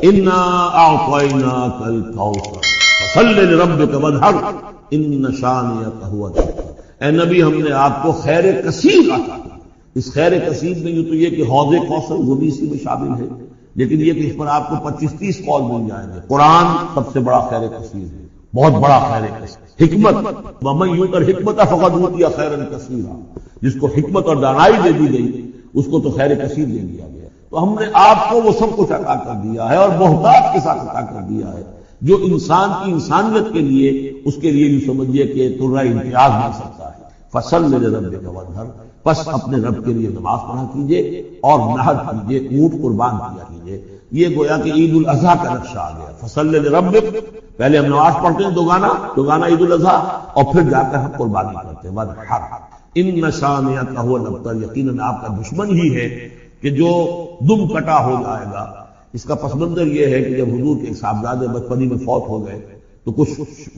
انا اعطیناک الکوثر فصل لربک وانحر ان شانئک هو الابتر۔ اے نبی ہم نے آپ کو خیر کثیر عطا کی۔ اس خیر کثیر میں یوں تو یہ کہ حوض کوثر وہ بھی اسی میں شامل ہے، لیکن یہ کہ اس پر آپ کو 25-30 قول مل جائیں گے۔ قرآن سب سے بڑا خیر کثیر ہے، بہت بڑا خیر کثیر۔ حکمت، ومن یؤت الحکمت فقد اوتی خیرا کثیرا، جس کو حکمت اور دانائی دے دی گئی اس کو تو خیر کثیر دے دیا گیا۔ تو ہم نے آپ کو وہ سب کچھ عطا کر دیا ہے اور محتاط کے ساتھ عطا کر دیا ہے، جو انسان کی انسانیت کے لیے اس کے لیے یوں سمجھیے کہ ترہ امتیاز مل سکتا ہے۔ فصل لربک وانحر، پس اپنے رب کے لیے نماز پڑھا کیجئے اور نحر کیجئے، اونٹ قربان کیا کیجئے۔ یہ گویا کہ عید الاضحیٰ کا نقشہ آ گیا۔ فصل لربک، پہلے ہم نماز پڑھتے ہیں دوگانا عید الاضحیٰ، اور پھر جا کر ہم قربانی کرتے ہیں۔ وانحر ان شانئک هو الابتر، یقیناً آپ کا دشمن ہی ہے کہ جو دم کٹا ہو جائے گا۔ اس کا پس منظر یہ ہے کہ جب حضور کے صاحبزادے بچپنی میں فوت ہو گئے تو کچھ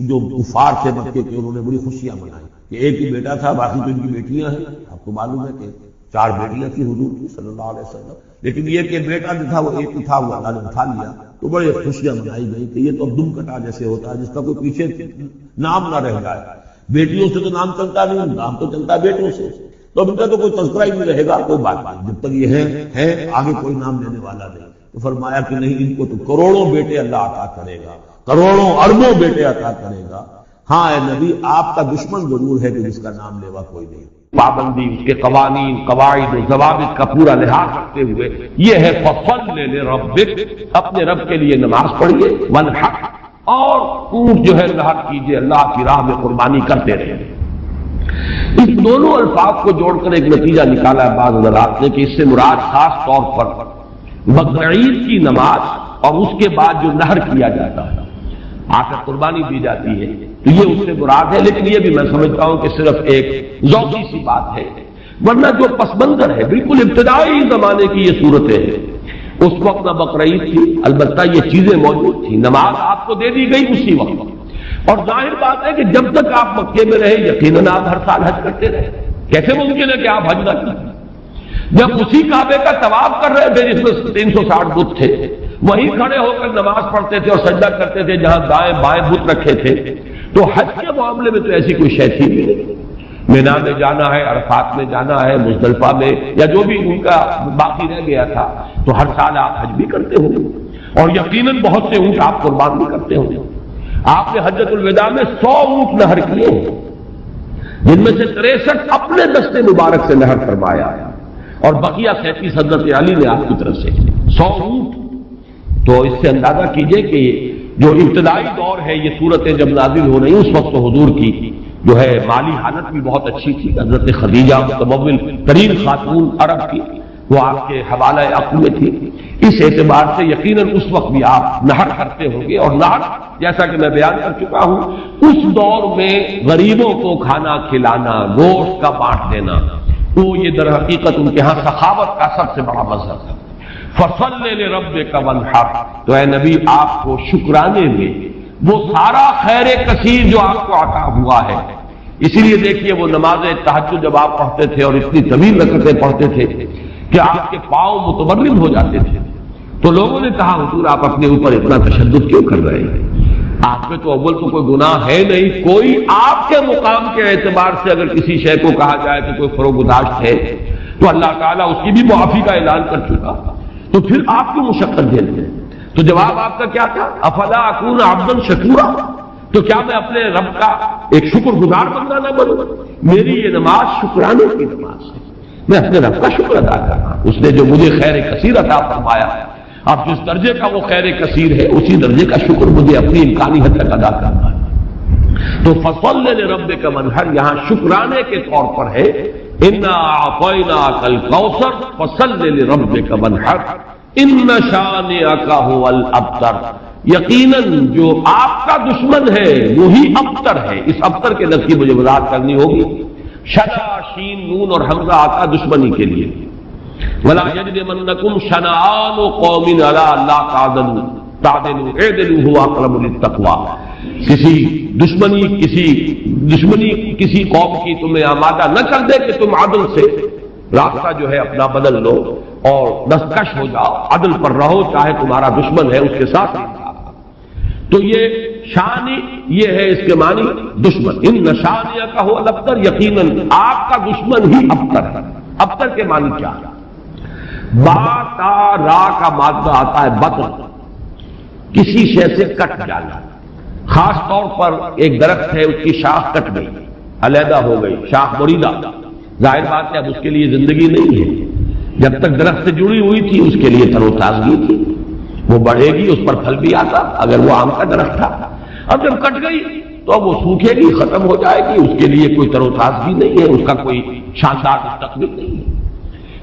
جو کفار تھے مکے کے انہوں نے بڑی خوشیاں منائی کہ ایک ہی بیٹا تھا، باقی تو ان کی بیٹیاں ہیں۔ آپ کو معلوم ہے کہ 4 بیٹیاں تھیں حضور کی صلی اللہ علیہ وسلم، لیکن یہ کہ بیٹا جو تھا وہ ایک ہی تھا، وہ اللہ نے اٹھا لیا، تو بڑے خوشیاں منائی گئی کہ یہ تو اب دم کٹا جیسے ہوتا ہے جس کا کوئی پیچھے نام نہ رہ جائے۔ بیٹیوں سے تو نام چلتا نہیں، نام تو چلتا ہے بیٹوں سے، تو اب ان کا تو کوئی تذکرہ ہی نہیں رہے گا، کوئی بات نہیں، جب تک یہ ہے آگے کوئی نام لینے والا نہیں۔ تو فرمایا کہ نہیں، ان کو تو کروڑوں بیٹے اللہ عطا کرے گا، کروڑوں اربوں بیٹے عطا کرے گا۔ ہاں اے نبی، آپ کا دشمن ضرور ہے کہ جس کا نام لیوا کوئی نہیں۔ پابندی، اس کے قوانین، قواعد و ضوابط کا پورا لحاظ رکھتے ہوئے یہ ہے فصل لربک، اپنے رب کے لیے نماز پڑھیے، وانحر، اور اونٹ جو ہے نحر کیجیے، اللہ کی راہ میں قربانی کرتے رہے۔ اس دونوں الفاظ کو جوڑ کر ایک نتیجہ نکالا ہے بعض حضرات نے کہ اس سے مراد خاص طور پر بقرعید کی نماز اور اس کے بعد جو نحر کیا جاتا ہے، آ کر قربانی دی جاتی ہے، تو یہ اس سے مراد ہے۔ لیکن یہ بھی میں سمجھتا ہوں کہ صرف ایک ذوقی سی بات ہے، ورنہ جو پس منظر ہے بالکل ابتدائی زمانے کی یہ صورتیں ہیں۔ اس وقت نہ بقرعید تھی، البتہ یہ چیزیں موجود تھیں، نماز آپ کو دے دی گئی اسی وقت، اور ظاہر بات ہے کہ جب تک آپ مکے میں رہے یقیناً آپ ہر سال حج کرتے رہے۔ کیسے ممکن ہے کہ آپ حج نہ کریں؟ جب اسی کعبے کا طواف کر رہے تھے جس میں 360 بت تھے، وہیں کھڑے ہو کر نماز پڑھتے تھے اور سجدہ کرتے تھے جہاں دائیں بائیں بت رکھے تھے، تو حج کے معاملے میں تو ایسی کوئی شے تھی نہیں۔ مینا میں جانا ہے، عرفات میں جانا ہے، مزدلفہ میں، یا جو بھی ان کا باقی رہ گیا تھا، تو ہر سال آپ حج بھی کرتے ہوں گے، اور یقیناً بہت سے اونٹ آپ قربان بھی کرتے ہوں گے۔ آپ نے حجۃ الوداع میں 100 اونٹ نحر کیے، جن میں سے 63 اپنے دست مبارک سے نحر فرمایا، اور بقیہ 37 حضرت علی نے آپ کی طرف سے 100 اونٹ۔ تو اس سے اندازہ کیجئے کہ جو ابتدائی دور ہے، یہ صورتیں جب نازل ہو رہی اس وقت تو حضور کی جو ہے مالی حالت بھی بہت اچھی تھی۔ حضرت خدیجہ متمول ترین خاتون عرب کی، وہ آپ کے حوالہ عقل میں تھی، اس اعتبار سے یقیناً اس وقت بھی آپ نحر کرتے ہوں گے۔ اور نحر جیسا کہ میں بیان کر چکا ہوں، اس دور میں غریبوں کو کھانا کھلانا، گوشت کا بانٹ دینا، وہ یہ در حقیقت ان کے ہاں سخاوت کا سب سے بڑا مظہر تھا۔ فصل لربک وانحر، تو اے نبی آپ کو شکرانے میں وہ سارا خیر کثیر جو آپ کو عطا ہوا ہے، اسی لیے دیکھیے وہ نماز تہجد جب آپ پڑھتے تھے اور اتنی طویل رکعتیں پڑھتے تھے کہ آپ کے پاؤں متورم ہو جاتے تھے، تو لوگوں نے کہا حضور آپ اپنے اوپر اتنا تشدد کیوں کر رہے ہیں؟ آپ میں تو اول تو کوئی گناہ ہے نہیں، کوئی آپ کے مقام کے اعتبار سے اگر کسی شے کو کہا جائے کہ کوئی فروگزاشت ہے تو اللہ تعالیٰ اس کی بھی معافی کا اعلان کر چکا، تو پھر آپ کی مشقت جھیلتے ہیں۔ تو جواب آپ کا کیا تھا؟ افلا اکون عبدا شکورا، تو کیا میں اپنے رب کا ایک شکر گزار بندہ نہ بنوں؟ میری یہ نماز شکرانے کی نماز ہے، میں اپنے رب کا شکر ادا کر رہا ہوں، اس نے جو مجھے خیر کثیر عطا فرمایا، اب جس درجے کا وہ خیر کثیر ہے اسی درجے کا شکر مجھے اپنی امکانی حد تک ادا کرنا ہے۔ تو فصل لربک وانحر یہاں شکرانے کے طور پر ہے، انا اعطیناک الکوثر فصل لربک وانحر ان شانئک هو الابتر، یقیناً جو آپ کا دشمن ہے وہی ابتر ہے۔ اس ابتر کے لفظ کی مجھے وضاحت کرنی ہوگی۔ شدا، شین، نون اور حمزہ آتا دشمنی کے لیے۔ ولا یجرمنکم شنآن قوم علی الا تعدلوا اعدلوا هو اقرب للتقوی، کسی دشمنی کسی قوم کی تمہیں آمادہ نہ کر دے کہ تم عدل سے راستہ جو ہے اپنا بدل لو، اور دستکش ہو جاؤ، عدل پر رہو، چاہے تمہارا دشمن ہے اس کے ساتھ انصاف۔ تو یہ شان یہ ہے، اس کے معنی دشمن۔ ان نشانیہ کا ہو الابتر، یقیناً آپ کا دشمن ہی ابتر ہے۔ ابتر کے معنی کیا ہے؟ با تا را کا مادہ آتا ہے بطن، کسی شے سے کٹ جانا۔ خاص طور پر ایک درخت ہے، اس کی شاخ کٹ گئی، علیحدہ ہو گئی، شاخ مریدہ، ظاہر بات ہے اب اس کے لیے زندگی نہیں ہے۔ جب تک درخت سے جڑی ہوئی تھی اس کے لیے تر و تازگی تھی، وہ بڑھے گی، اس پر پھل بھی آتا اگر وہ آم کا درخت تھا۔ اب جب کٹ گئی تو اب وہ سوکھے گی، ختم ہو جائے گی، اس کے لیے کوئی تر و تازگی نہیں ہے، اس کا کوئی شاندار مستقبل نہیں ہے۔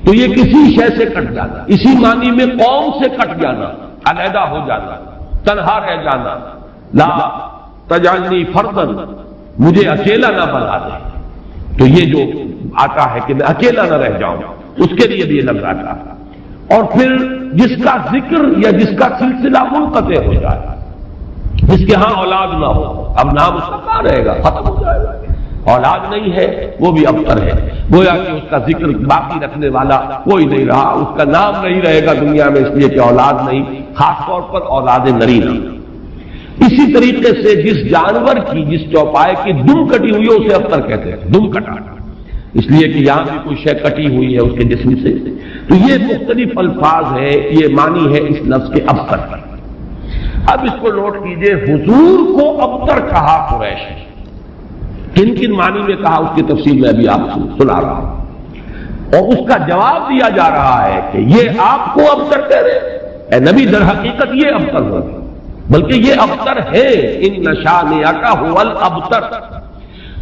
تو یہ کسی شے سے کٹ جانا، اسی معنی میں قوم سے کٹ جانا، علیحدہ ہو جانا، تنہا رہ جانا۔ لا تجعلنی فردن، مجھے اکیلا نہ بنا دے۔ تو یہ جو آتا ہے کہ میں اکیلا نہ رہ جاؤں، اس کے لیے بھی یہ لفظ آتا ہے۔ اور پھر جس کا ذکر یا جس کا سلسلہ منقطع ہو جائے، جس کے ہاں اولاد نہ ہو، اب نام اس کا کہاں رہے گا، ختم ہو جائے گا، اولاد نہیں ہے، وہ بھی ابتر ہے۔ گویا کہ اس کا ذکر باقی رکھنے والا کوئی نہیں رہا، اس کا نام نہیں رہے گا دنیا میں، اس لیے کہ اولاد نہیں، خاص طور پر اولاد نری نہیں۔ اسی طریقے سے جس جانور کی، جس چوپائے کی دم کٹی ہوئی ہے اسے ابتر کہتے ہیں، دم کٹا، اس لیے کہ یہاں بھی کوئی شے کٹی ہوئی ہے اس کے جسم سے۔ تو یہ مختلف الفاظ ہے، یہ معنی ہے اس لفظ کے ابتر پر۔ اب اس کو نوٹ کیجئے، حضور کو ابتر کہا قریش، کن کن معنی میں کہا اس کی تفصیل میں ابھی آپ سنا رہا ہوں، اور اس کا جواب دیا جا رہا ہے کہ یہ آپ کو ابتر کہہ رہے اے نبی، در حقیقت یہ ابتر ہو، بلکہ یہ ابتر ہے۔ ان نشانیک هو الابتر،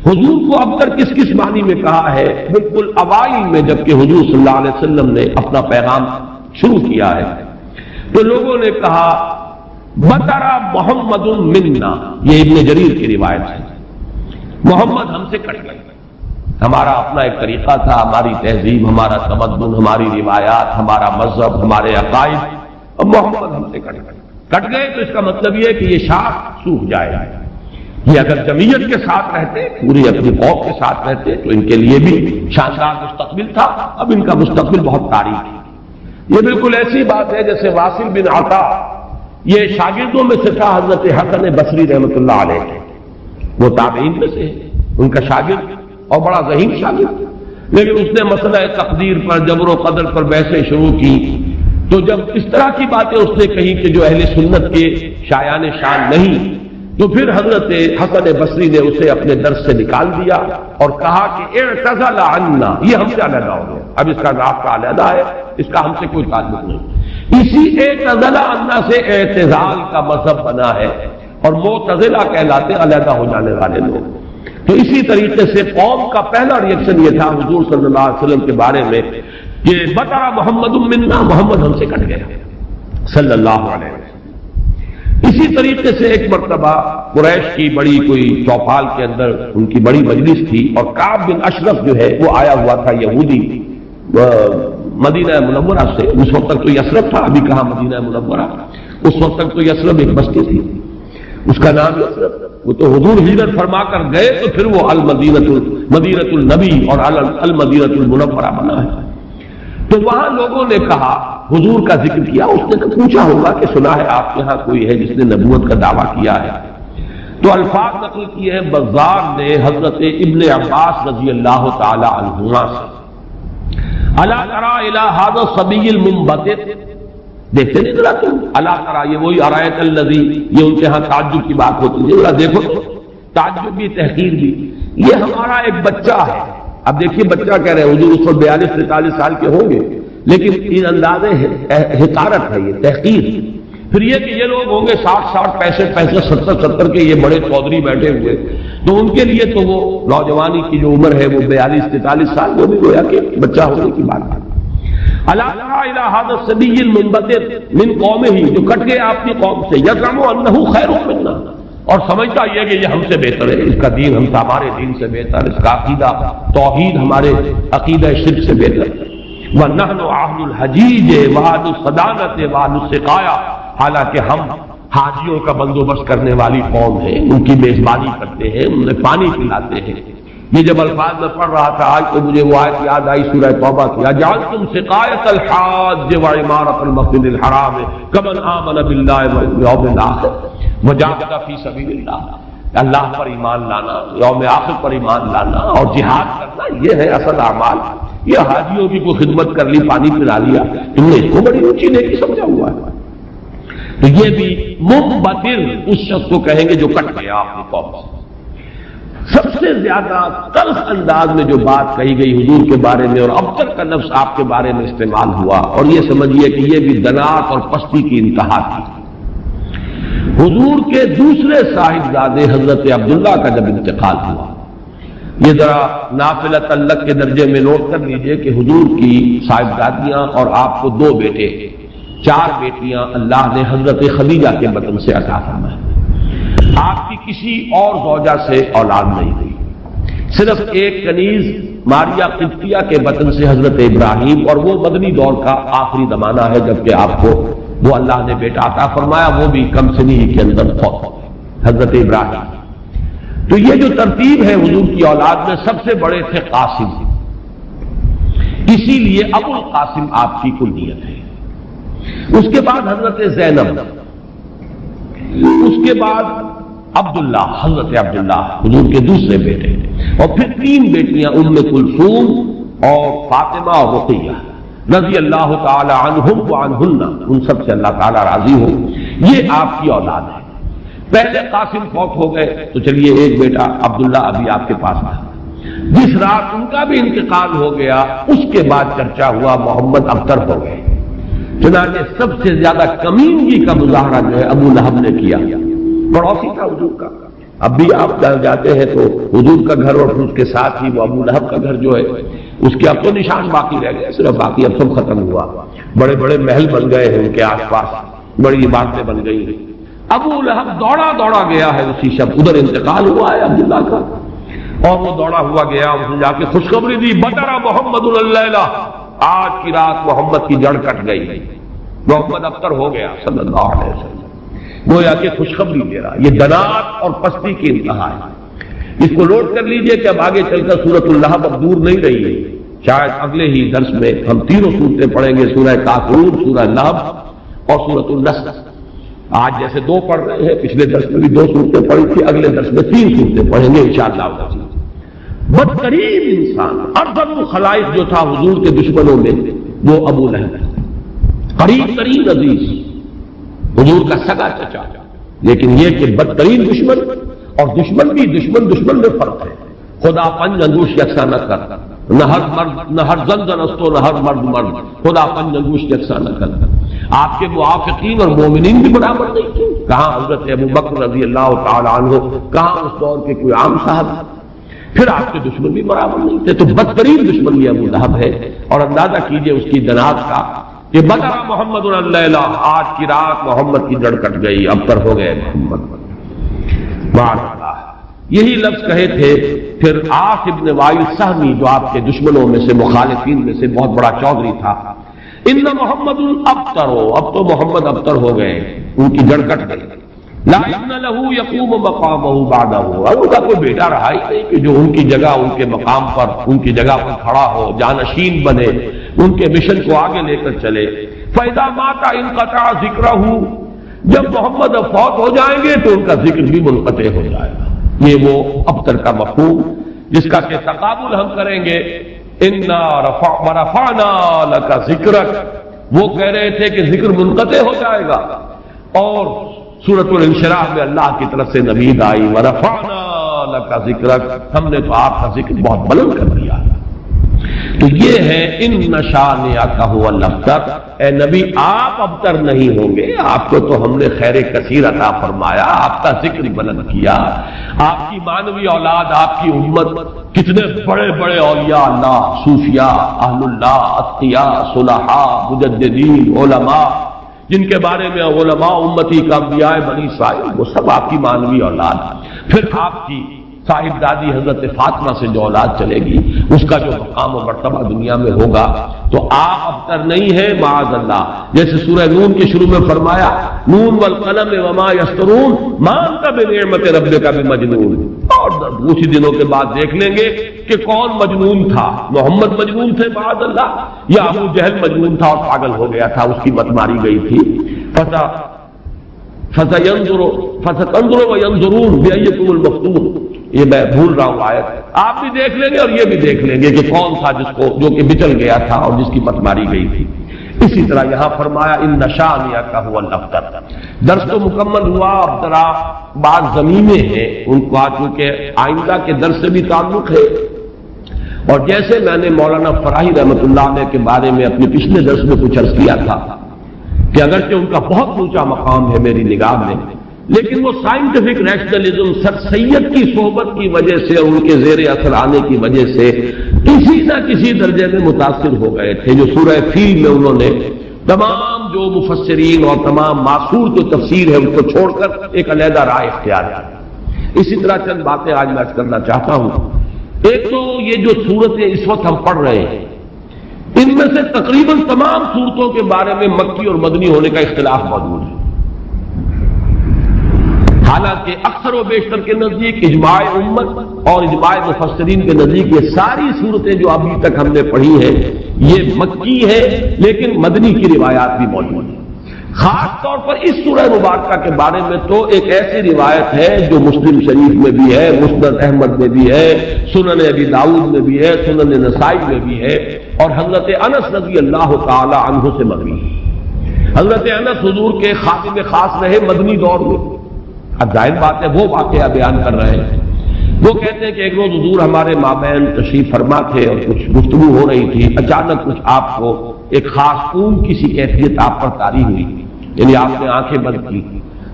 حضور کو ابتر کس کس معنی میں کہا ہے؟ بالکل اوائل میں جبکہ حضور صلی اللہ علیہ وسلم نے اپنا پیغام شروع کیا ہے تو لوگوں نے کہا بطرا محمد منا، یہ ابن جریر کی روایت ہے، محمد ہم سے کٹ گئے، ہمارا اپنا ایک طریقہ تھا، ہماری تہذیب، ہمارا تمدن، ہماری روایات، ہمارا مذہب، ہمارے عقائد، اب محمد ہم سے کٹ گئے۔ تو اس کا مطلب یہ ہے کہ یہ شاخ سوکھ جائے گا۔ یہ اگر جمعیت کے ساتھ رہتے، پوری اپنی قوم کے ساتھ رہتے تو ان کے لیے بھی شاندار مستقبل تھا، اب ان کا مستقبل بہت تاریک ہے۔ یہ بالکل ایسی بات ہے جیسے واصل بن عطا، یہ شاگردوں میں سے تھا حضرت حسن بصری رحمۃ اللہ علیہ، وہ تابعین میں سے ان کا شاگرد اور بڑا ذہین شاگرد، لیکن اس نے مسئلہ تقدیر پر، جبر و قدر پر بحثیں شروع کی۔ تو جب اس طرح کی باتیں اس نے کہی کہ جو اہل سنت کے شایان شان نہیں، تو پھر حضرت حسن بصری نے اسے اپنے درس سے نکال دیا اور کہا کہ اعتزل عنا، یہ ہم سے علیحدہ ہو گیا، اب اس کا رابطہ علیحدہ ہے، اس کا ہم سے کوئی تعلق نہیں۔ اسی اعتزل عنا سے اعتزال کا مذہب بنا ہے، اور معتزلہ کہلاتے علیحدہ ہو جانے والے لوگ۔ تو اسی طریقے سے قوم کا پہلا ریئیکشن یہ تھا حضور صلی اللہ علیہ وسلم کے بارے میں کہ بطرا محمد منا، محمد ہم سے کٹ گیا صلی اللہ علیہ وسلم۔ اسی طریقے سے ایک مرتبہ قریش کی بڑی کوئی چوپال کے اندر ان کی بڑی مجلس تھی، اور کعب بن اشرف جو ہے وہ آیا ہوا تھا، یہودی، مدینہ منورہ سے، اس وقت تک تو یثرب تھا، ابھی کہاں مدینہ منورہ، اس وقت تک تو یثرب ایک بستی تھی، اس کا نام یثرب، وہ تو حضور ہجرت فرما کر گئے تو پھر وہ مدینۃ النبی اور المدینۃ المنورہ بنا ہے۔ تو وہاں لوگوں نے کہا، حضور کا ذکر کیا، اس نے پوچھا ہوگا کہ سنا ہے آپ کے ہاں کوئی ہے جس نے نبوت کا دعویٰ کیا ہے؟ تو الفاظ نقل کیے ہیں بزار نے حضرت ابن عباس رضی اللہ تعالی عنہما سے، الا تری الی ھذا الصبی المنبتر، دیکھتے نہیں ذرا تم، الا تری، یہ وہی ارایت الذی، یہ ان کے ہاں تعجب کی بات ہوتی ہے، ذرا دیکھو تو، تعجب بھی تحقیر بھی، یہ ہمارا ایک بچہ ہے۔ اب دیکھیے بچہ کہہ رہے ہیں، حضور اس وقت 42-43 سال کے ہوں گے، لیکن ان انداز حقارت ہے، یہ تحقیر۔ پھر یہ کہ یہ لوگ ہوں گے 60 65 70 کے، یہ بڑے چودھری بیٹھے ہوئے، تو ان کے لیے تو وہ نوجوانی کی جو عمر ہے وہ 42-43 سال، وہ بھی گویا کہ بچہ ہونے کی بات ہے۔ الا تری الی ھذا الصبی المنبتر من قومہ، جو کٹ گئے آپ کی قوم سے، یزعم انہ خیر منا، اور سمجھتا یہ کہ یہ ہم سے بہتر ہے، اس کا دین ہمارے دین سے بہتر، اس کا عقیدہ توحید ہمارے عقیدہ شرک سے بہتر، وَنَحْنُ أَهْلُ الْحَجِيجِ وَأَهْلُ الصَّدَانَةِ وَأَهْلُ السِّقَايَةِ، حالانکہ ہم حاجیوں کا بندوبست کرنے والی قوم ہیں، ان کی میزبانی کرتے ہیں، انہیں پانی پلاتے ہیں، یہ جب الفاظ میں پڑھ رہا تھا آج تو مجھے وہ آیت یاد آئی سورہ توبہ کی، اجعلتم سقایۃ الحاج وعمارۃ المسجد الحرام کمن آمن باللہ والیوم الآخر وجاہد فی سبیل اللہ، اللہ پر ایمان لانا، یوم آخر پر ایمان لانا اور جہاد کرنا، یہ ہے اصل اعمال۔ یہ حاجیوں کی کوئی خدمت کر لی، پانی پلا لیا، تم نے اس کو بڑی اونچی نیکی سمجھا ہوا ہے۔ تو یہ بھی مبتر اس شخص کو کہیں گے جو کٹ گیا اپنی قوم سے۔ سب سے زیادہ تلخ انداز میں جو بات کہی گئی حضور کے بارے میں اور ابتر کا لفظ آپ کے بارے میں استعمال ہوا، اور یہ سمجھیے کہ یہ بھی دنات اور پستی کی انتہا تھی۔ حضور کے دوسرے صاحبزادے حضرت عبداللہ کا جب انتقال ہوا، یہ ذرا نافلہ تعلق کے درجے میں نوٹ کر لیجئے کہ حضور کی صاحبزادیاں اور آپ کو 2 بیٹے، 4 بیٹیاں اللہ نے حضرت خدیجہ کے بطن سے عطا فرمائے۔ آپ کی کسی اور زوجہ سے اولاد نہیں ہوئی، صرف ایک کنیز ماریہ قبطیہ کے بطن سے حضرت ابراہیم، اور وہ مدنی دور کا آخری زمانہ ہے جبکہ آپ کو وہ اللہ نے بیٹا عطا فرمایا، وہ بھی کم سنی کے اندر فوت ہو گئے حضرت ابراہیم۔ تو یہ جو ترتیب ہے حضور کی اولاد میں، سب سے بڑے تھے قاسم، اسی لیے ابو القاسم آپ کی کنیت ہے۔ اس کے بعد حضرت زینب، اس کے بعد عبداللہ، حضرت عبداللہ حضور کے دوسرے بیٹے، اور پھر 3 بیٹیاں ام کلثوم اور فاطمہ اور رقیہ رضی اللہ تعالی عنہم وعنہن، ان سب سے اللہ تعالی راضی ہو۔ یہ آپ کی اولاد ہے۔ پہلے قاسم فوت ہو گئے تو چلیے ایک بیٹا عبداللہ ابھی آپ کے پاس تھا، جس رات ان کا بھی انتقال ہو گیا اس کے بعد چرچا ہوا محمد ابتر ہو گئے۔ چنانچہ سب سے زیادہ کمینگی کا مظاہرہ جو ہے ابو لہب نے کیا، پڑوسی تھا حضور کا۔ اب بھی آپ جاتے ہیں تو حضور کا گھر اور اس کے ساتھ ہی وہ ابو لہب کا گھر جو ہے اس کے اب تو نشان باقی رہ گئے، صرف باقی اب سب ختم ہوا، بڑے بڑے محل بن گئے ہیں ان کے آس پاس، بڑی عمارتیں بن گئی ہیں۔ ابو لہب دوڑا گیا ہے اسی شب، ادھر انتقال ہوا ہے عبداللہ کا، اور وہ دوڑا ہوا گیا، اس نے جا کے خوشخبری دی، بطر محمد اللیلہ، آج کی رات محمد کی جڑ کٹ گئی، محمد ابتر ہو گیا صلی اللہ علیہ وسلم۔ گویا کہ خوشخبری دے رہا۔ یہ دنات اور پستی کی انتہا ہے۔ اس کو نوٹ کر لیجئے کہ اب آگے چل کر سورۃ اللہب اب دور نہیں رہی ہے، شاید اگلے ہی درس میں ہم 3 صورتیں پڑھیں گے، سورہ کافرون، سورہ لہب اور سورۃ النصر۔ آج جیسے 2 پڑھ رہے ہیں، پچھلے درس میں بھی 2 صورتیں پڑھی تھی، اگلے درس میں 3 صورتیں پڑھیں گے انشاءاللہ۔ بدترین انسان، ارذل خلائق جو تھا حضور کے دشمنوں میں، وہ ابو لہب ہے، قریب ترین عزیز، حضور کا سگا چچا، لیکن یہ کہ بدترین دشمن، اور دشمن بھی دشمن میں فرق ہے۔ خدا پنج انگوش یکساں نہ کر، نہ ہر زن استو، نہ ہر مرد، خدا پنج انگوش یکساں نہ کر۔ آپ کے موافقین اور مومنین بھی برابر نہیں تھے، کہاں حضرت ابو بکر رضی اللہ تعالی عنہ، کہاں اس دور کے کوئی عام صاحب، پھر آپ کے دشمن بھی برابر نہیں تھے۔ تو بدترین دشمن یہ ابو لہب ہے، اور اندازہ کیجئے اس کی دنات کا کہ بطر محمد اللیلہ، آج کی رات محمد کی جڑ کٹ گئی، ابتر ہو گئے محمد۔ اللہ یہی لفظ کہے تھے پھر عاص ابن وائل سہمی، جو آپ کے دشمنوں میں سے، مخالفین میں سے بہت بڑا چودھری تھا، ان محمد ابتر ہو، اب تو محمد ابتر ہو گئے، ان کی جڑ کٹ گئی۔ لا ابن لہ یقوم مقامہ بعدہ، اب ان کا کوئی بیٹا رہا ہی نہیں کہ جو ان کی جگہ، ان کے مقام پر، ان کی جگہ پر کھڑا ہو، جانشین بنے، ان کے مشن کو آگے لے کر چلے۔ فَإِذَا مَاتَ انقطع ذِكْرَهُ، جب محمد اب فوت ہو جائیں گے تو ان کا ذکر بھی منقطع ہو جائے گا۔ یہ وہ ابتر کا مفہوم جس کا کہ تقابل ہم کریں گے، اِنَّا رَفَعْنَا لَكَ ذِكْرَكَ، وہ کہہ رہے تھے کہ ذکر منقطع ہو جائے گا، اور سورۃ الانشراح میں اللہ کی طرف سے نوید آئی، وَرَفَعْنَا لَكَ ذِكْرَكَ، ہم نے تو آپ کا ذکر بہت بلند کر دیا۔ تو یہ ہے ان شانئک ھو الابتر، اے نبی آپ ابتر نہیں ہوں گے، آپ کو تو ہم نے خیر کثیر عطا فرمایا، آپ کا ذکر بلند کیا، آپ کی مانوی اولاد، آپ کی امت، کتنے بڑے بڑے اولیاء اللہ، صوفیاء، اہل اللہ، اتقیاء، صلحاء، مجددین، علماء، جن کے بارے میں علماء امتی کا انبیاء بنی اسرائیل، وہ سب آپ کی مانوی اولاد۔ پھر آپ کی صاحبزادی حضرت فاطمہ سے جو اولاد چلے گی، اس کا جو مقام و مرتبہ دنیا میں ہوگا، تو آپ ابتر نہیں ہے معاذ اللہ۔ جیسے سورہ نون کے شروع میں فرمایا، نون والقلم وما یسطرون ما انت بنعمت ربک بمجنون، اور کچھ دنوں کے بعد دیکھ لیں گے کہ کون مجنون تھا، محمد مجنون تھے معاذ اللہ، یا ابو جہل مجنون تھا اور پاگل ہو گیا تھا، اس کی مت ماری گئی تھی۔ فَسَتَنظُرُ وَيَنظُرُونَ بِأَيِّكُمُ الْمَفْتُونُ، یہ میں بھول رہا ہوں آیت، آپ بھی دیکھ لیں گے اور یہ بھی دیکھ لیں گے کہ کون تھا جو کہ بچل گیا تھا اور جس کی مت ماری گئی تھی۔ اسی طرح یہاں فرمایا ان شانئک هو الابتر۔ درس تو مکمل ہوا، اب ذرا بعض زمینیں ہیں ان کو چونکہ آئندہ کے درس سے بھی تعلق ہے، اور جیسے میں نے مولانا فراہی رحمۃ اللہ علیہ کے بارے میں اپنے پچھلے درس میں کچھ عرض کیا تھا کہ اگرچہ ان کا بہت اونچا مقام ہے میری نگاہ میں، لیکن وہ سائنٹیفک ریشنلزم سر سید کی صحبت کی وجہ سے اور ان کے زیر اثر آنے کی وجہ سے کسی نہ کسی درجے میں متاثر ہو گئے تھے، جو سورہ فیل میں انہوں نے تمام جو مفسرین اور تمام معصور جو تفسیر ہے ان کو چھوڑ کر ایک علیحدہ رائے اختیار کی۔ اسی طرح چند باتیں آج میں کرنا چاہتا ہوں۔ ایک تو یہ جو صورتیں اس وقت ہم پڑھ رہے ہیں، ان میں سے تقریباً تمام صورتوں کے بارے میں مکی اور مدنی ہونے کا اختلاف موجود ہے، حالانکہ اکثر و بیشتر کے نزدیک اجماع امت اور اجماع مفسرین کے نزدیک یہ ساری صورتیں جو ابھی تک ہم نے پڑھی ہیں یہ مکی ہے، لیکن مدنی کی روایات بھی موجود ہیں۔ خاص طور پر اس سورہ مبارکہ کے بارے میں تو ایک ایسی روایت ہے جو مسلم شریف میں بھی ہے، مسند احمد میں بھی ہے، سنن ابی داؤد میں بھی ہے، سنن نسائی میں بھی ہے، اور حضرت انس رضی اللہ تعالی عنہ سے مروی ہے۔ حضرت انس حضور کے خادم خاص رہے مدنی دور میں۔ اب ظاہر بات ہے وہ واقعہ بیان کر رہے ہیں۔ وہ کہتے ہیں کہ ایک روز حضور ہمارے مابین تشریف فرما تھے اور کچھ گفتگو ہو رہی تھی، اچانک کچھ آپ کو ایک خاص اونگ کی سی کیفیت آپ پر طاری ہوئی، یعنی آپ نے آنکھیں بند کی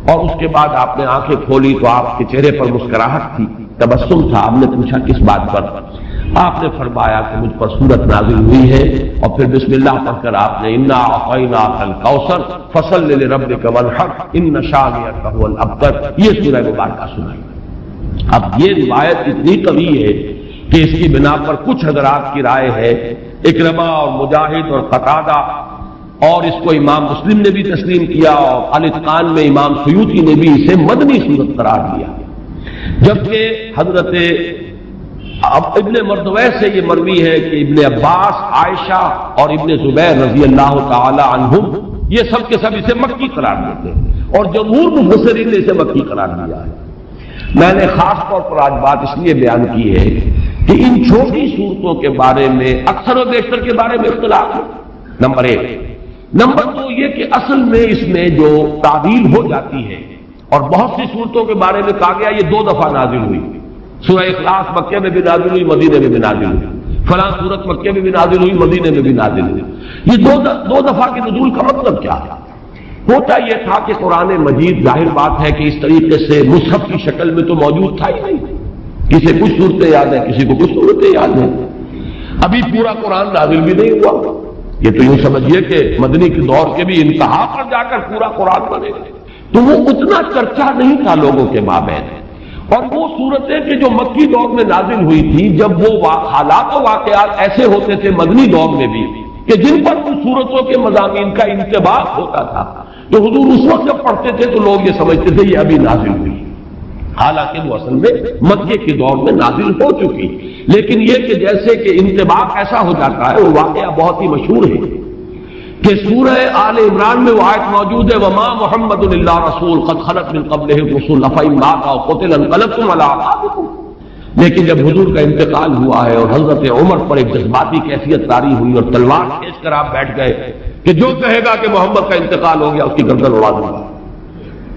اور اس کے بعد آپ نے آنکھیں کھولی تو آپ کے چہرے پر مسکراہٹ تھی، تبسم تھا۔ آپ نے پوچھا کس بات پر؟ آپ نے فرمایا کہ مجھ پر سورت نازل ہوئی ہے، اور پھر بسم اللہ پڑھ کر آپ نے انا اعطیناک الکوثر فصل لربک وانحر ان شانئک هو الابتر، یہ سورہ مبارکہ سنائی۔ اب یہ روایت اتنی قوی ہے کہ اس کی بنا پر کچھ حضرات کی رائے ہے، اکرمہ اور مجاہد اور قتادہ، اور اس کو امام مسلم نے بھی تسلیم کیا، اور الاتقان میں امام سیوطی نے بھی اسے مدنی صورت قرار دیا، جبکہ حضرت اب ابن مردویہ سے یہ مروی ہے کہ ابن عباس، عائشہ اور ابن زبیر رضی اللہ تعالی عنہم یہ سب کے سب اسے مکی قرار دیتے ہیں، اور جمہور مفسرین نے اسے مکی قرار دیا ہے۔ میں نے خاص طور پر آج بات اس لیے بیان کی ہے کہ ان چھوٹی صورتوں کے بارے میں اکثر و بیشتر کے بارے میں اختلاف ہے، نمبر ایک۔ نمبر دو یہ کہ اصل میں اس میں جو تعویل ہو جاتی ہے، اور بہت سی صورتوں کے بارے میں کہا گیا یہ 2 دفعہ نازل ہوئی، سورہ اخلاص مکے میں بھی نازل ہوئی، مدینے میں بھی نازل ہوئی، فلاں سورت مکے میں بھی نازل ہوئی، مدینے میں بھی نازل ہوئی۔ یہ دو دفعہ کے نزول کا مطلب کیا ہے؟ ہوتا یہ تھا کہ قرآن مجید ظاہر بات ہے کہ اس طریقے سے مصحف کی شکل میں تو موجود تھا ہی نہیں، کسی کچھ صورتیں یاد ہیں، کسی کو کچھ صورتیں یاد ہیں، ابھی پورا قرآن نازل بھی نہیں ہوا۔ یہ تو یوں سمجھیے کہ مدنی کے دور کے بھی انتہا پر جا کر پورا قرآن بنے گا، تو وہ اتنا چرچا نہیں تھا لوگوں کے مابین۔ اور وہ صورتیں کہ جو مکی دور میں نازل ہوئی تھی، جب وہ حالات و واقعات ایسے ہوتے تھے مدنی دور میں بھی کہ جن پر ان صورتوں کے مضامین کا انطباق ہوتا تھا، تو حضور اس وقت جب پڑھتے تھے تو لوگ یہ سمجھتے تھے یہ ابھی نازل ہوئی، حالانکہ وہ اصل میں مکے کے دور میں نازل ہو چکی۔ لیکن یہ کہ جیسے کہ انطباق ایسا ہو جاتا ہے، وہ واقعہ بہت ہی مشہور ہے کہ سورہ آل عمران میں وہ آیت موجود ہے وما محمد الا رسول قد خلت من قبلہ الرسل افإن مات أو قتل انقلبتم على أعقابكم۔ لیکن جب حضور کا انتقال ہوا ہے اور حضرت عمر پر ایک جذباتی کیفیت طاری ہوئی اور تلوار کھینچ کر آپ بیٹھ گئے کہ جو کہے گا کہ محمد کا انتقال ہو گیا اس کی گردن اڑا دوں گا،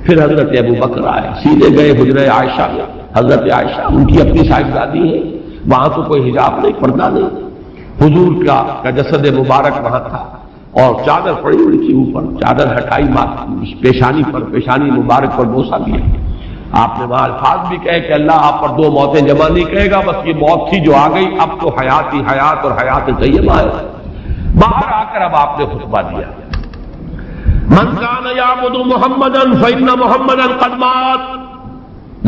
پھر حضرت ابو بکر آئے، سیدھے گئے حجرہ عائشہ میں۔ حضرت عائشہ ان کی اپنی صاحبزادی ہے، وہاں تو کوئی حجاب نہیں، پردہ نہیں، حضور کا جسد مبارک وہاں تھا اور چادر پڑی ہوئی تھی اوپر، چادر ہٹائی پیشانی پر، پیشانی مبارک پر بوسہ دیا۔ آپ نے وہاں الفاظ بھی کہے کہ اللہ آپ پر 2 موتیں جمع نہیں کہے گا، بس یہ موت تھی جو آ گئی، اب تو حیات ہی حیات اور حیات طیبہ ہے۔ باہر آ کر اب آپ نے خطبہ دیا من کان یعبد محمدا فإن محمدا قد مات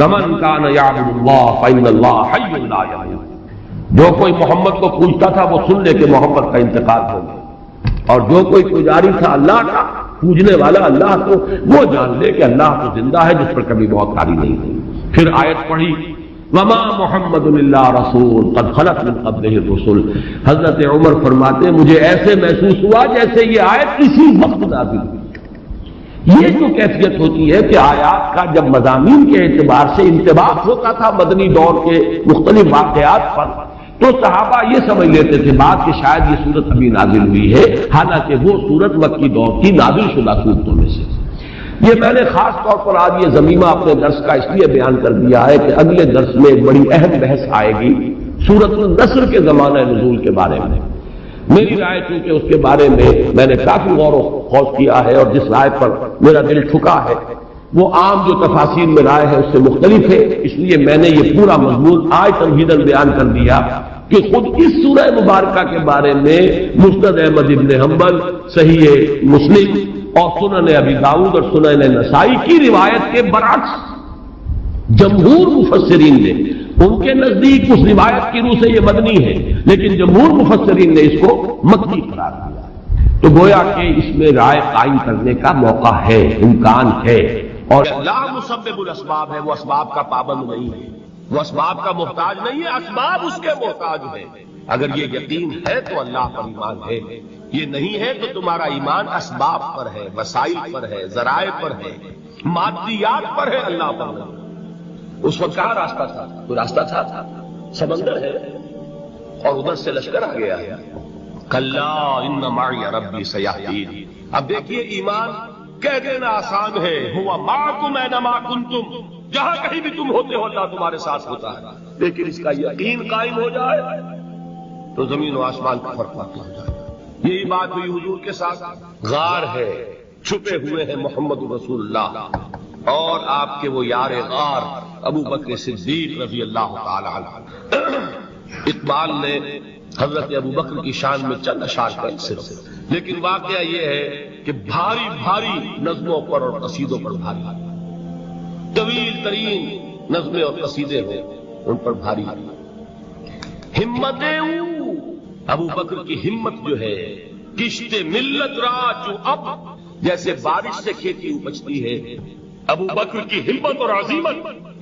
ومن کان یعبد اللہ فإن اللہ حی لا يموت۔ جو کوئی محمد کو پوچھتا تھا وہ سن لے کہ محمد کا انتقال ہو گیا، اور جو کوئی پجاری تھا اللہ کا پوجنے والا اللہ کو، وہ جان لے کہ اللہ تو زندہ ہے جس پر کبھی موت آری نہیں ہوئی۔ پھر آیت پڑھی وما محمد الا رسول قد خلت من قبلہ الرسل۔ حضرت عمر فرماتے ہیں مجھے ایسے محسوس ہوا جیسے یہ آیت اسی وقت نازل ہوئی۔ یہ جو کیفیت ہوتی ہے کہ آیات کا جب مضامین کے اعتبار سے انطباق ہوتا تھا مدنی دور کے مختلف واقعات پر، تو صحابہ یہ سمجھ لیتے تھے بات کہ شاید یہ صورت ابھی نازل ہوئی ہے، حالانکہ وہ صورت مکی دور کی نازل شدہ صورتوں میں سے۔ یہ میں نے خاص طور پر آج یہ ضمیمہ اپنے درس کا اس لیے بیان کر دیا ہے کہ اگلے درس میں ایک بڑی اہم بحث آئے گی سورۃ النصر کے زمانہ نزول کے بارے میں۔ میری رائے چونکہ اس کے بارے میں نے کافی غور و خوض کیا ہے، اور جس رائے پر میرا دل ٹھکا ہے وہ عام جو تفاسیر میں رائے ہے اس سے مختلف ہے، اس لیے میں نے یہ پورا مضمون آج تمہیداً بیان کر دیا کہ خود اس سورہ مبارکہ کے بارے میں مسند احمد ابن حنبل، صحیح مسلم اور سنن ابی داؤد اور سنن نسائی کی روایت کے برعکس جمہور مفسرین نے، ان کے نزدیک اس روایت کی روح سے یہ مدنی ہے، لیکن جمہور مفسرین نے اس کو مکی قرار دیا، تو گویا کہ اس میں رائے قائم کرنے کا موقع ہے، امکان ہے۔ اور لا مسبب الاسباب ہے، وہ اسباب کا پابند نہیں ہے، وہ اسباب کا محتاج نہیں ہے، اسباب اس کے محتاج ہیں۔ اگر یہ یقین ہے تو اللہ پر ایمان ہے، یہ نہیں ہے تو تمہارا ایمان اسباب پر ہے، وسائل پر ہے، ذرائع پر ہے، مادیات پر ہے، اللہ پر نہیں۔ اس وقت کہاں راستہ تھا؟ کوئی راستہ تھا؟ سمندر ہے اور ادھر سے لشکر آ گیا ہے۔ کلا ان معی ربی سیہدین۔ اب دیکھیے ایمان کہہ دینا آسان ہے، ہوا معکم اینما کنتم، جہاں کہیں بھی تم ہوتے ہو اللہ تمہارے ساتھ ہوتا ہے، لیکن اس کا یقین قائم ہو جائے تو زمین و آسمان کا فرق واقع ہو جائے۔ یہی بات ہوئی حضور کے ساتھ۔ غار ہے، چھپے ہوئے ہیں محمد رسول اللہ اور آپ کے وہ یار غار ابو بکر صدیق رضی اللہ تعالی عنہ۔ اقبال نے حضرت ابو بکر کی شان میں چند اشعار کا صرف، لیکن واقعہ یہ ہے کہ بھاری بھاری نظموں پر اور قصیدوں پر بھاری، طویل ترین نظمیں اور قصیدے ہیں ان پر بھاری۔ ہمتیں ابو بکر کی ہمت جو ہے، کشت ملت را جو اب جیسے بارش سے کھیتی اپجتی ہے، ابو بکر کی ہمت اور عزیمت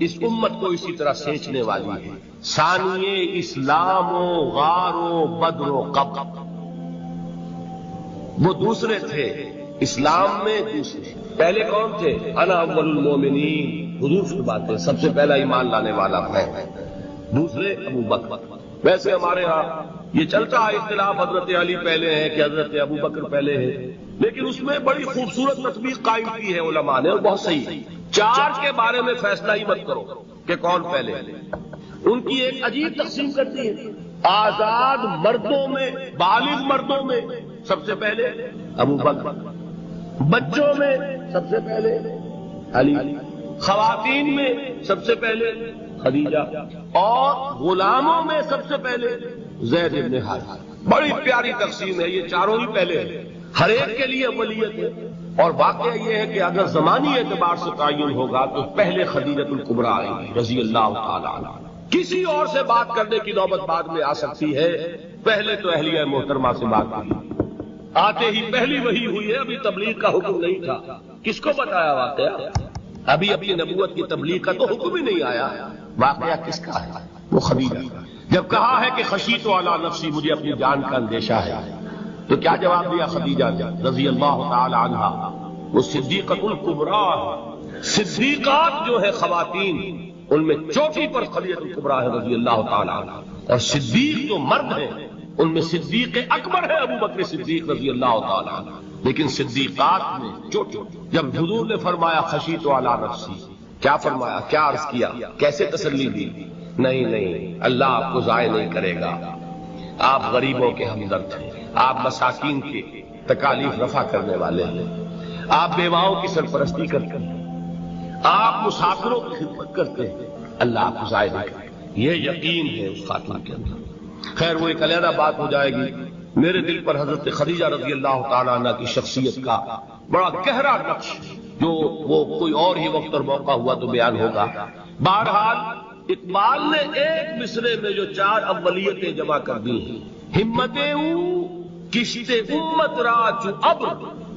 اس امت کو اسی طرح سینچنے والی ہے۔ ثانیے اسلام و غار و بدر و قبر، وہ دوسرے تھے اسلام میں، دوسرے پہلے کون تھے؟ انا اول المومنین، حضور کی بات ہے، سب سے پہلا ایمان لانے والا ہے، دوسرے ابو بکر۔ ویسے ہمارے ہاں یہ چلتا ہے اختلاف، حضرت علی پہلے ہیں کہ حضرت ابو بکر پہلے ہیں، لیکن اس میں بڑی خوبصورت تطبیق قائم کی ہے علماء نے، اور بہت صحیح ہے۔ چار کے بارے میں فیصلہ ہی مت کرو کہ کون پہلے، ان کی ایک عجیب تقسیم کرتی ہے۔ آزاد مردوں میں، بالغ مردوں میں سب سے پہلے ابو بکر، بچوں میں سب سے پہلے علی، خواتین میں سب سے پہلے خدیجہ، اور غلاموں میں سب سے پہلے زید بن حارثہ۔ بڑی پیاری تقسیم ہے، یہ چاروں ہی پہلے ہیں، ہر ایک کے لیے ولیت ہے۔ اور واقعہ یہ ہے کہ اگر زمانی اعتبار سے تعین ہوگا تو پہلے خدیجۃ الکبریٰ آئیں گی رضی اللہ تعالی عنہ۔ کسی اور سے بات کرنے کی نوبت بعد میں آ سکتی ہے، پہلے تو اہلیہ محترمہ سے بات کی، آتے ہی پہلی وحی ہوئی ہے، ابھی تبلیغ کا حکم نہیں تھا۔ کس کو بتایا واقعہ؟ ابھی اپنی نبوت کی تبلیغ کا تو حکم ہی نہیں آیا۔ واقعہ کس کا ہے؟ وہ خدیجہ۔ جب کہا ہے کہ خشیت علی نفسی، مجھے اپنی جان کا اندیشہ ہے، تو کیا جواب دیا خدیجہ رضی اللہ تعالی عنہا؟ وہ صدیقۃ الکبریٰ، صدیقات جو ہے خواتین ان میں چوٹی پر خدیجۃ الکبریٰ ہے رضی اللہ تعالی عنہا، اور صدیق جو مرد ہیں ان میں صدیق اکبر ہے ابو بکر صدیق رضی اللہ تعالی عنہ، لیکن صدیقات میں چوٹی۔ جب حضور نے فرمایا خشیت علی نفسی، کیا فرمایا؟ کیا عرض کیا؟ کیسے تسلی دی؟ نہیں، اللہ آپ کو ضائع نہیں کرے گا، آپ غریبوں کے ہمدرد ہیں، آپ مساکین کی تکالیف رفع کرنے والے ہیں، آپ بیواؤں کی سرپرستی کرتے ہیں، آپ مسافروں کی خدمت کرتے ہیں، اللہ آپ کو ضائع نہیں کرے گا۔ یہ یقین ہے اس خاتون کے اندر۔ خیر وہ ایک علیحدہ بات ہو جائے گی۔ میرے دل پر حضرت خدیجہ رضی اللہ تعالی عنہ کی شخصیت کا بڑا گہرا نقش، جو وہ کوئی اور ہی وقت اور موقع ہوا تو بیان ہوگا۔ بہرحال اقبال نے ایک مصرے میں جو چار اولیتیں جمع کر دی ہیں، ہمتیں کشت امت را چو ابر،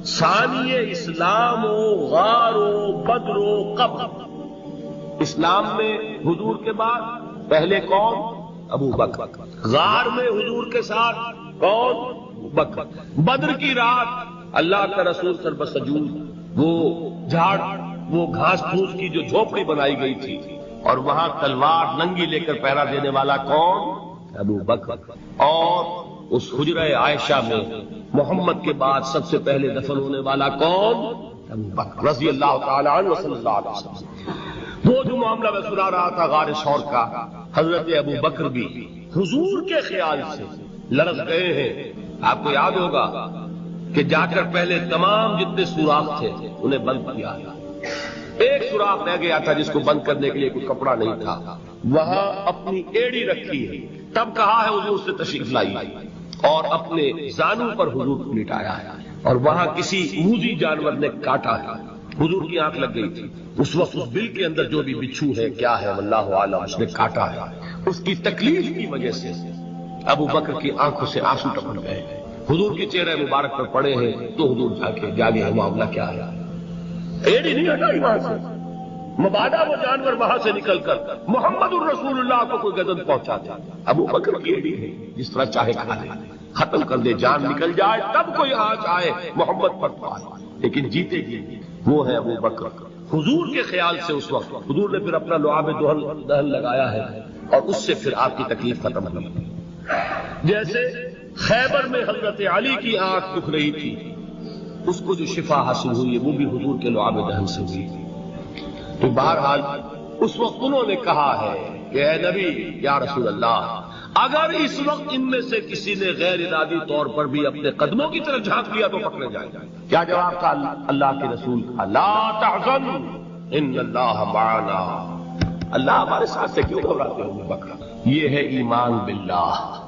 ثانی اسلام و غار و بدر و قبر۔ اسلام میں حضور کے بعد پہلے کون؟ ابو بکر. غار میں حضور کے ساتھ کون؟ ابو بکر. بدر کی رات اللہ کا رسول سربسجود وہ جھاڑ وہ گھاس پھوس کی جو جھوپڑی بنائی گئی تھی اور وہاں تلوار ننگی لے کر پہرا دینے والا کون؟ ابو بکر. اور اس حجرہ عائشہ میں محمد کے بعد سب سے پہلے دفن ہونے والا کون؟ ابو بکر رضی اللہ تعالی عنہ صلی اللہ علیہ وسلم. وہ جو معاملہ میں سنا رہا تھا غار ثور کا، حضرت ابو بکر بھی حضور کے خیال سے لرز گئے ہیں. آپ کو یاد ہوگا کہ جا کر پہلے تمام جتنے سوراخ تھے انہیں بند کیا. ایک سوراخ رہ گیا تھا جس کو بند کرنے کے لیے کوئی کپڑا نہیں تھا، وہاں اپنی ایڑی رکھی ہے. تب کہا ہے حضور سے تشریف لائی اور اپنے زانوں پر حضور کو لٹایا ہے اور وہاں کسی موذی جانور نے کاٹا ہے. حضور کی آنکھ لگ گئی تھی. اس وقت اس بل کے اندر جو بھی بچھو ہے کیا ہے واللہ عالم اس نے کاٹا ہے. اس کی تکلیف کی وجہ سے ابو بکر کی آنکھوں سے آنسو ٹپک گئے. حضور کے چہرے مبارک پر پڑے ہیں تو حضور جا کے جاگے ہے معاملہ کیا ہے. ایڑی نہیں ہٹائی وہاں سے، مبادا وہ جانور وہاں سے نکل کر محمد الرسول اللہ کو کوئی گزن پہنچا دے. ابو بکر کی ایڑی ہے، جس طرح چاہے کھا لے، ختم کر دے، جان نکل جائے تب کوئی آنچ آئے محمد پر تو آئے، لیکن جیتے جی وہ ہے ابو بکر. حضور کے خیال سے اس وقت حضور نے پھر اپنا لعاب دہن لگایا ہے اور اس سے پھر آپ کی تکلیف ختم ہوئی. جیسے خیبر میں حضرت علی کی آنکھ دکھ رہی تھی، اس کو جو شفا حاصل ہوئی وہ بھی حضور کے لعاب دہن سے ہوئی. تو بہرحال اس وقت انہوں نے کہا ہے کہ اے نبی یا رسول اللہ، اگر اس وقت ان میں سے کسی نے غیر ارادی طور پر بھی اپنے قدموں کی طرف جھانک لیا تو پکڑے جائیں. کیا جواب تھا اللہ کے رسول کا؟ لا تحزن ان اللہ معنا. اللہ ہمارے ساتھ سے کیوں گھبراتے ہو بکرا؟ یہ ہے ایمان باللہ.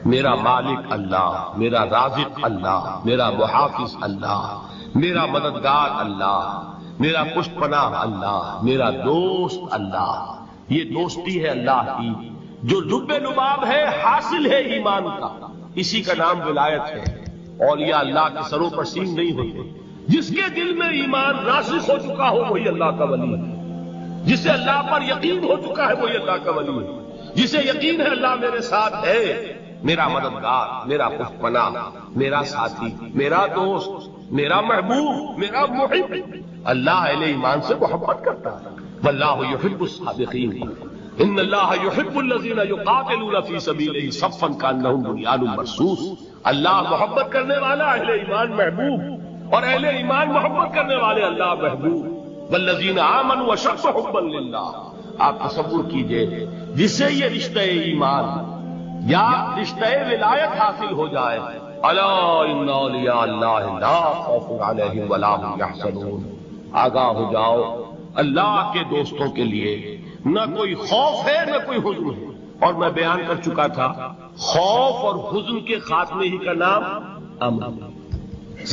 میرا مالک اللہ، میرا رازق اللہ، میرا محافظ اللہ، میرا مددگار اللہ، میرا پشت پناہ اللہ، میرا دوست اللہ. یہ دوستی ہے اللہ کی جو لب لباب ہے، حاصل ہے ایمان کا. اسی کا نام ولایت ہے. اولیاء اللہ کے سروں پر سین نہیں ہوتے. جس کے دل میں ایمان راسخ ہو چکا ہو وہی اللہ کا ولی ہے. جسے اللہ پر یقین ہو چکا ہے وہی اللہ کا ولی ہے. جسے یقین ہے اللہ میرے ساتھ ہے، میرا مددگار، میرا پشت پناہ، میرا ساتھی، میرا دوست، میرا محبوب، میرا محب. اللہ اہل ایمان سے محبت کرتا ہے. واللہ یحب الصادقین. ان اللہ یحب الذین یقاتلون فی سبیلہ صفا کانہم بنیان مرصوص. اللہ محبت کرنے والا، اہل ایمان محبوب، اور اہل ایمان محبت کرنے والے اللہ محبوب. والذین آمنوا اشد حبا للہ. آپ تصور کیجئے جسے یہ رشتہ ایمان یا رشتہ ولایت حاصل ہو جائے، الا ان اولیاء اللہ لا خوف علیہم ولا هم یحزنون. آگاہ ہو جاؤ، اللہ کے دوستوں کے لیے نہ کوئی خوف ہے نہ کوئی حزن ہے. اور میں بیان کر چکا تھا خوف اور حزن کے خاتمے ہی کا نام امن.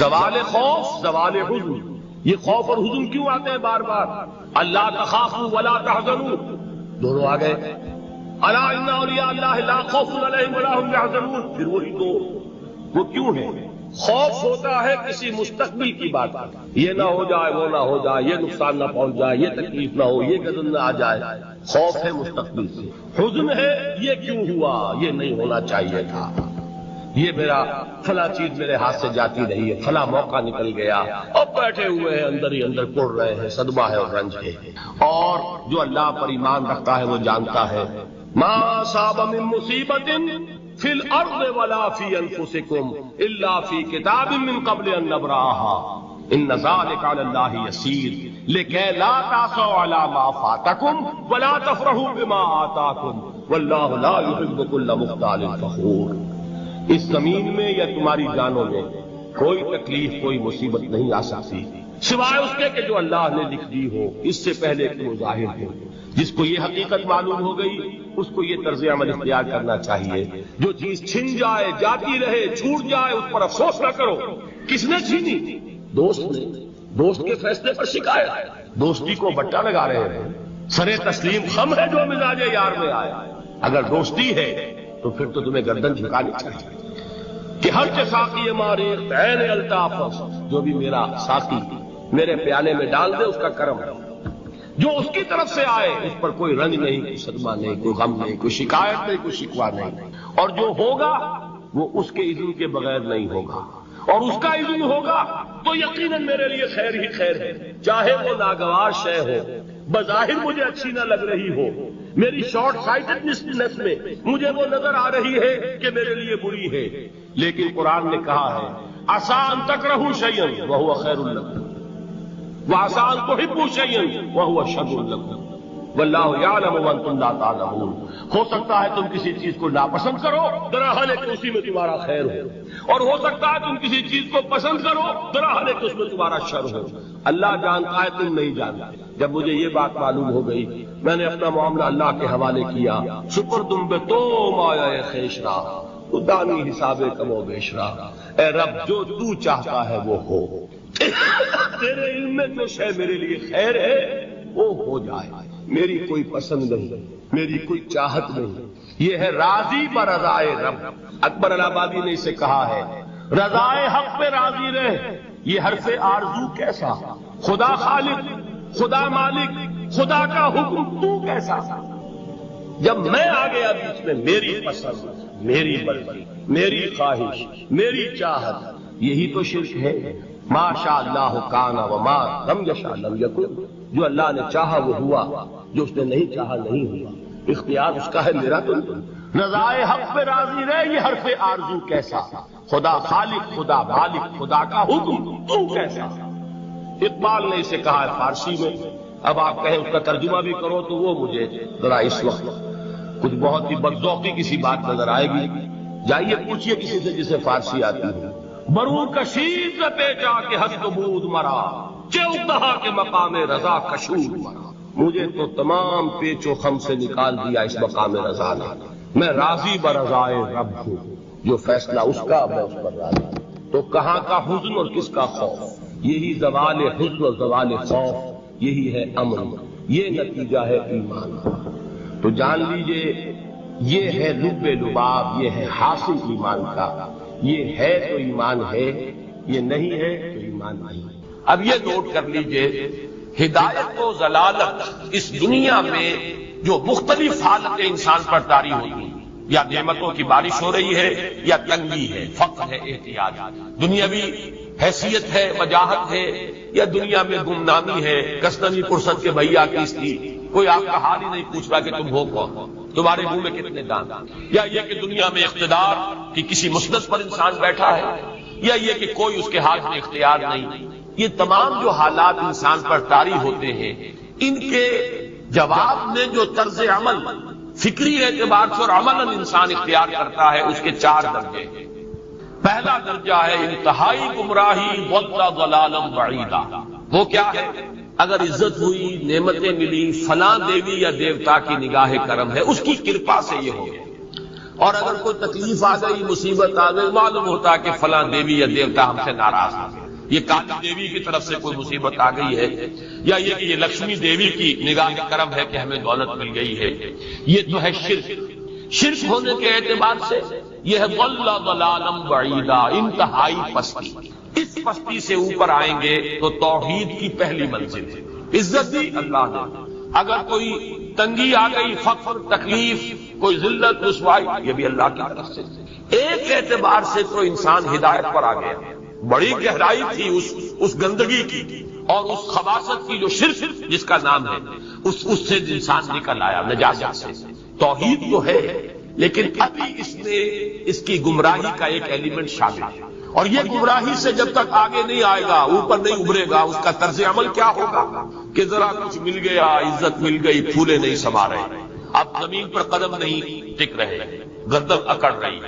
زوال خوف، زوال حزن. یہ خوف اور حزن کیوں آتے ہیں بار بار؟ اللہ تخافوا ولا تحزنوا دونوں آ گئے. الا ان اولیاء اللہ لا خوف علیہم ولا هم یحزنون. پھر وہی دو، وہ کیوں ہے؟ خوف ہوتا ہے کسی مستقبل کی بات، یہ نہ ہو جائے، وہ نہ ہو جائے، یہ نقصان نہ پہنچ جائے، یہ تکلیف نہ ہو، یہ غضب نہ آ جائے. خوف ہے مستقبل سے. حزن ہے یہ کیوں ہوا، یہ نہیں ہونا چاہیے تھا، یہ میرا فلاں چیز میرے ہاتھ سے جاتی رہی ہے، فلاں موقع نکل گیا. اب بیٹھے ہوئے ہیں اندر ہی اندر پڑ رہے ہیں، صدمہ ہے اور رنج ہے. اور جو اللہ پر ایمان رکھتا ہے وہ جانتا ہے ما اصاب من مصیبت فی الارض ولا فی انفسکم الا فی کتاب من قبل ان نبرأها ان ذلک علی اللہ یسیر لکی لا تعصوا علی ما فاتکم ولا تفرحوا بما آتاکم واللہ لا یحب کل مختال فخور. اس زمین میں یا تمہاری جانوں میں کوئی تکلیف، کوئی مصیبت نہیں آ سکتی سوائے اس کے کہ جو اللہ نے لکھ دی ہو، اس سے پہلے کہ وہ ظاہر ہو. جس کو یہ حقیقت معلوم ہو گئی اس کو یہ طرز عمل اختیار کرنا چاہیے. جو چیز چھن جائے، جاتی رہے، چھوٹ جائے، اس پر افسوس نہ کرو. کس نے چھینی؟ دوست نے. دوست کے فیصلے پر شکایت. دوستی کو بٹا لگا رہے ہیں. سرے تسلیم خم ہے جو مزاج یار میں آئے. اگر دوستی ہے تو پھر تو تمہیں گردن جھکانی چاہیے کہ ہر ساقی مارے عین الطاف، جو بھی میرا ساقی میرے پیالے میں ڈال دے اس کا کرم ہے. جو اس کی طرف سے آئے اس پر کوئی رنج نہیں، کوئی صدمہ نہیں، کوئی غم نہیں، کوئی شکایت نہیں، کوئی شکوہ نہیں، اور جو ہوگا وہ اس کے اذن کے بغیر نہیں ہوگا، اور اس کا اذن ہوگا تو یقیناً میرے لیے خیر ہی خیر ہے، چاہے وہ ناگوار شے ہو، بظاہر مجھے اچھی نہ لگ رہی ہو، میری شارٹ سائٹڈنس میں مجھے وہ نظر آ رہی ہے کہ میرے لیے بری ہے، لیکن قرآن نے کہا ہے عسیٰ ان تکرہوا شیئا وہو خیر لکم وعسیٰ ان تحبوا شیئا وہو شر لکم واللہ یعلم وانتم لا تعلمون۔ ہو سکتا ہے تم کسی چیز کو ناپسند کرو، دراحال کہ اسی میں تمہارا خیر ہو، اور ہو سکتا ہے تم کسی چیز کو پسند کرو، دراحال کہ اس میں تمہارا شر ہو۔ اللہ جانتا ہے، تم نہیں جانتا۔ جب مجھے یہ بات معلوم ہو گئی، میں نے اپنا معاملہ اللہ کے حوالے کیا۔ شکر تم بے تو مایا خیشرا تو دانی حساب کم و بیشرا، اے رب جو تو چاہتا ہے وہ ہو، تیرے علم میں جو شے میرے لیے خیر ہے وہ ہو جائے، میری کوئی پسند نہیں، میری کوئی چاہت نہیں۔ یہ ہے راضی برضائے رب۔ اکبر الہٰبادی نے اسے کہا ہے رضائے حق پہ راضی رہ، یہ حرف آرزو کیسا، خدا خالق، خدا مالک، خدا کا حکم تو کیسا۔ جب میں آ گیا بیچ میں، میری پسند، میری مرضی، میری خواہش، میری چاہت، یہی تو شرک ہے۔ ما شاء اللہ کان وما لم یشاء لم یکن، جو اللہ نے چاہا وہ ہوا، جو اس نے نہیں چاہا نہیں ہوا، اختیار اس کا ہے، میرا تو نہیں۔ رضائے حق پہ راضی رہے، یہ حرف آرزو کیسا، خدا خالق، خدا مالک، خدا کا حکم تو کیسا۔ اقبال نے اسے کہا ہے فارسی میں، اب آپ کہیں اس کا ترجمہ بھی کرو تو وہ مجھے ذرا اس وقت کچھ بہت ہی بدذوقی کسی بات نظر آئے گی۔ جائیے پوچھئے کسی سے جسے فارسی آتی ہے۔ برو کشید پیچا کے ہست بود مرا، چودہا کے مقام رضا کشود مرا۔ مجھے تو تمام پیچ و خم سے نکال دیا اس مقام رضا نے۔ میں راضی برضائے رب ہوں، جو فیصلہ اس کا میں اس پر راضی ہوں۔ تو کہاں کا حزن اور کس کا خوف؟ یہی زوال حزن اور زوال خوف، یہی ہے امن، یہ نتیجہ ہے ایمان کا۔ تو جان لیجئے یہ ہے لب لباب، یہ ہے حاصل ایمان کا۔ یہ ہے تو ایمان ہے، یہ نہیں ہے تو ایمان نہیں۔ اب یہ نوٹ کر لیجئے، ہدایت و ضلالت اس دنیا میں جو مختلف حالتیں انسان پر طاری ہوتی ہیں، یا نعمتوں کی بارش ہو رہی ہے، یا تنگی ہے، فقر ہے، احتیاج، دنیاوی حیثیت ہے، وجاہت ہے، یا دنیا میں گمنامی ہے، کسنوی پرسد کے بھیا کس تھی، کوئی آپ کا حال ہی نہیں پوچھ رہا کہ تم ہو کون، تمہارے منہ میں کتنے دان، یا یہ کہ دنیا میں اقتدار کی کسی مسند پر انسان بیٹھا ہے، یا یہ کہ کوئی اس کے ہاتھ میں اختیار نہیں۔ یہ تمام جو حالات انسان پر طاری ہوتے ہیں، ان کے جواب میں جو طرز عمل فکری اعتبار سے اور عملاً انسان اختیار کرتا ہے، اس کے 4 درجے ہیں۔ پہلا درجہ ہے انتہائی گمراہی وَضَّ ضَلَالًا بَعِيدًا۔ وہ کیا ہے؟ اگر عزت ہوئی، نعمتیں ملی، فلاں دیوی یا دیوتا کی نگاہ کرم ہے، اس کی کرپا سے یہ ہو گیا، اور اگر کوئی تکلیف آ گئی، مصیبت آ گئی، معلوم ہوتا ہے کہ فلاں دیوی یا دیوتا ہم سے ناراض ہے، یہ کالی دیوی کی طرف سے کوئی مصیبت آ گئی ہے، یا یہ کہ یہ لکشمی دیوی کی نگاہ کرم ہے کہ ہمیں دولت مل گئی ہے۔ یہ تو ہے شرک۔ شرک ہونے کے اعتبار سے یہ ہے ضَلَّ ضَلَالًا بَعِيدًا، انتہائی پستی۔ اس پستی سے اوپر آئیں گے تو توحید کی پہلی منزل ہے۔ عزت دی اللہ نے، اگر کوئی تنگی آ گئی، فقر، تکلیف، کوئی ذلت، رسوائی، یہ بھی اللہ کی طرف سے۔ ایک اعتبار سے تو انسان ہدایت پر آ گیا، بڑی گہرائی تھی اس گندگی کی اور اس خباثت کی جو شرک جس کا نام ہے، اس سے انسان نکل آیا، نجاست سے۔ توحید تو ہے، لیکن ابھی اس میں اس کی گمراہی کا ایک ایلیمنٹ شامل ہے، اور یہ گمراہی سے جب تک آگے نہیں آئے گا، اوپر نہیں ابھرے گا، اس کا طرز عمل کیا ہوگا کہ ذرا کچھ مل گیا، عزت مل گئی، پھولے نہیں سما رہے، اب زمین پر قدم نہیں ٹک رہے، گردن اکڑ رہی،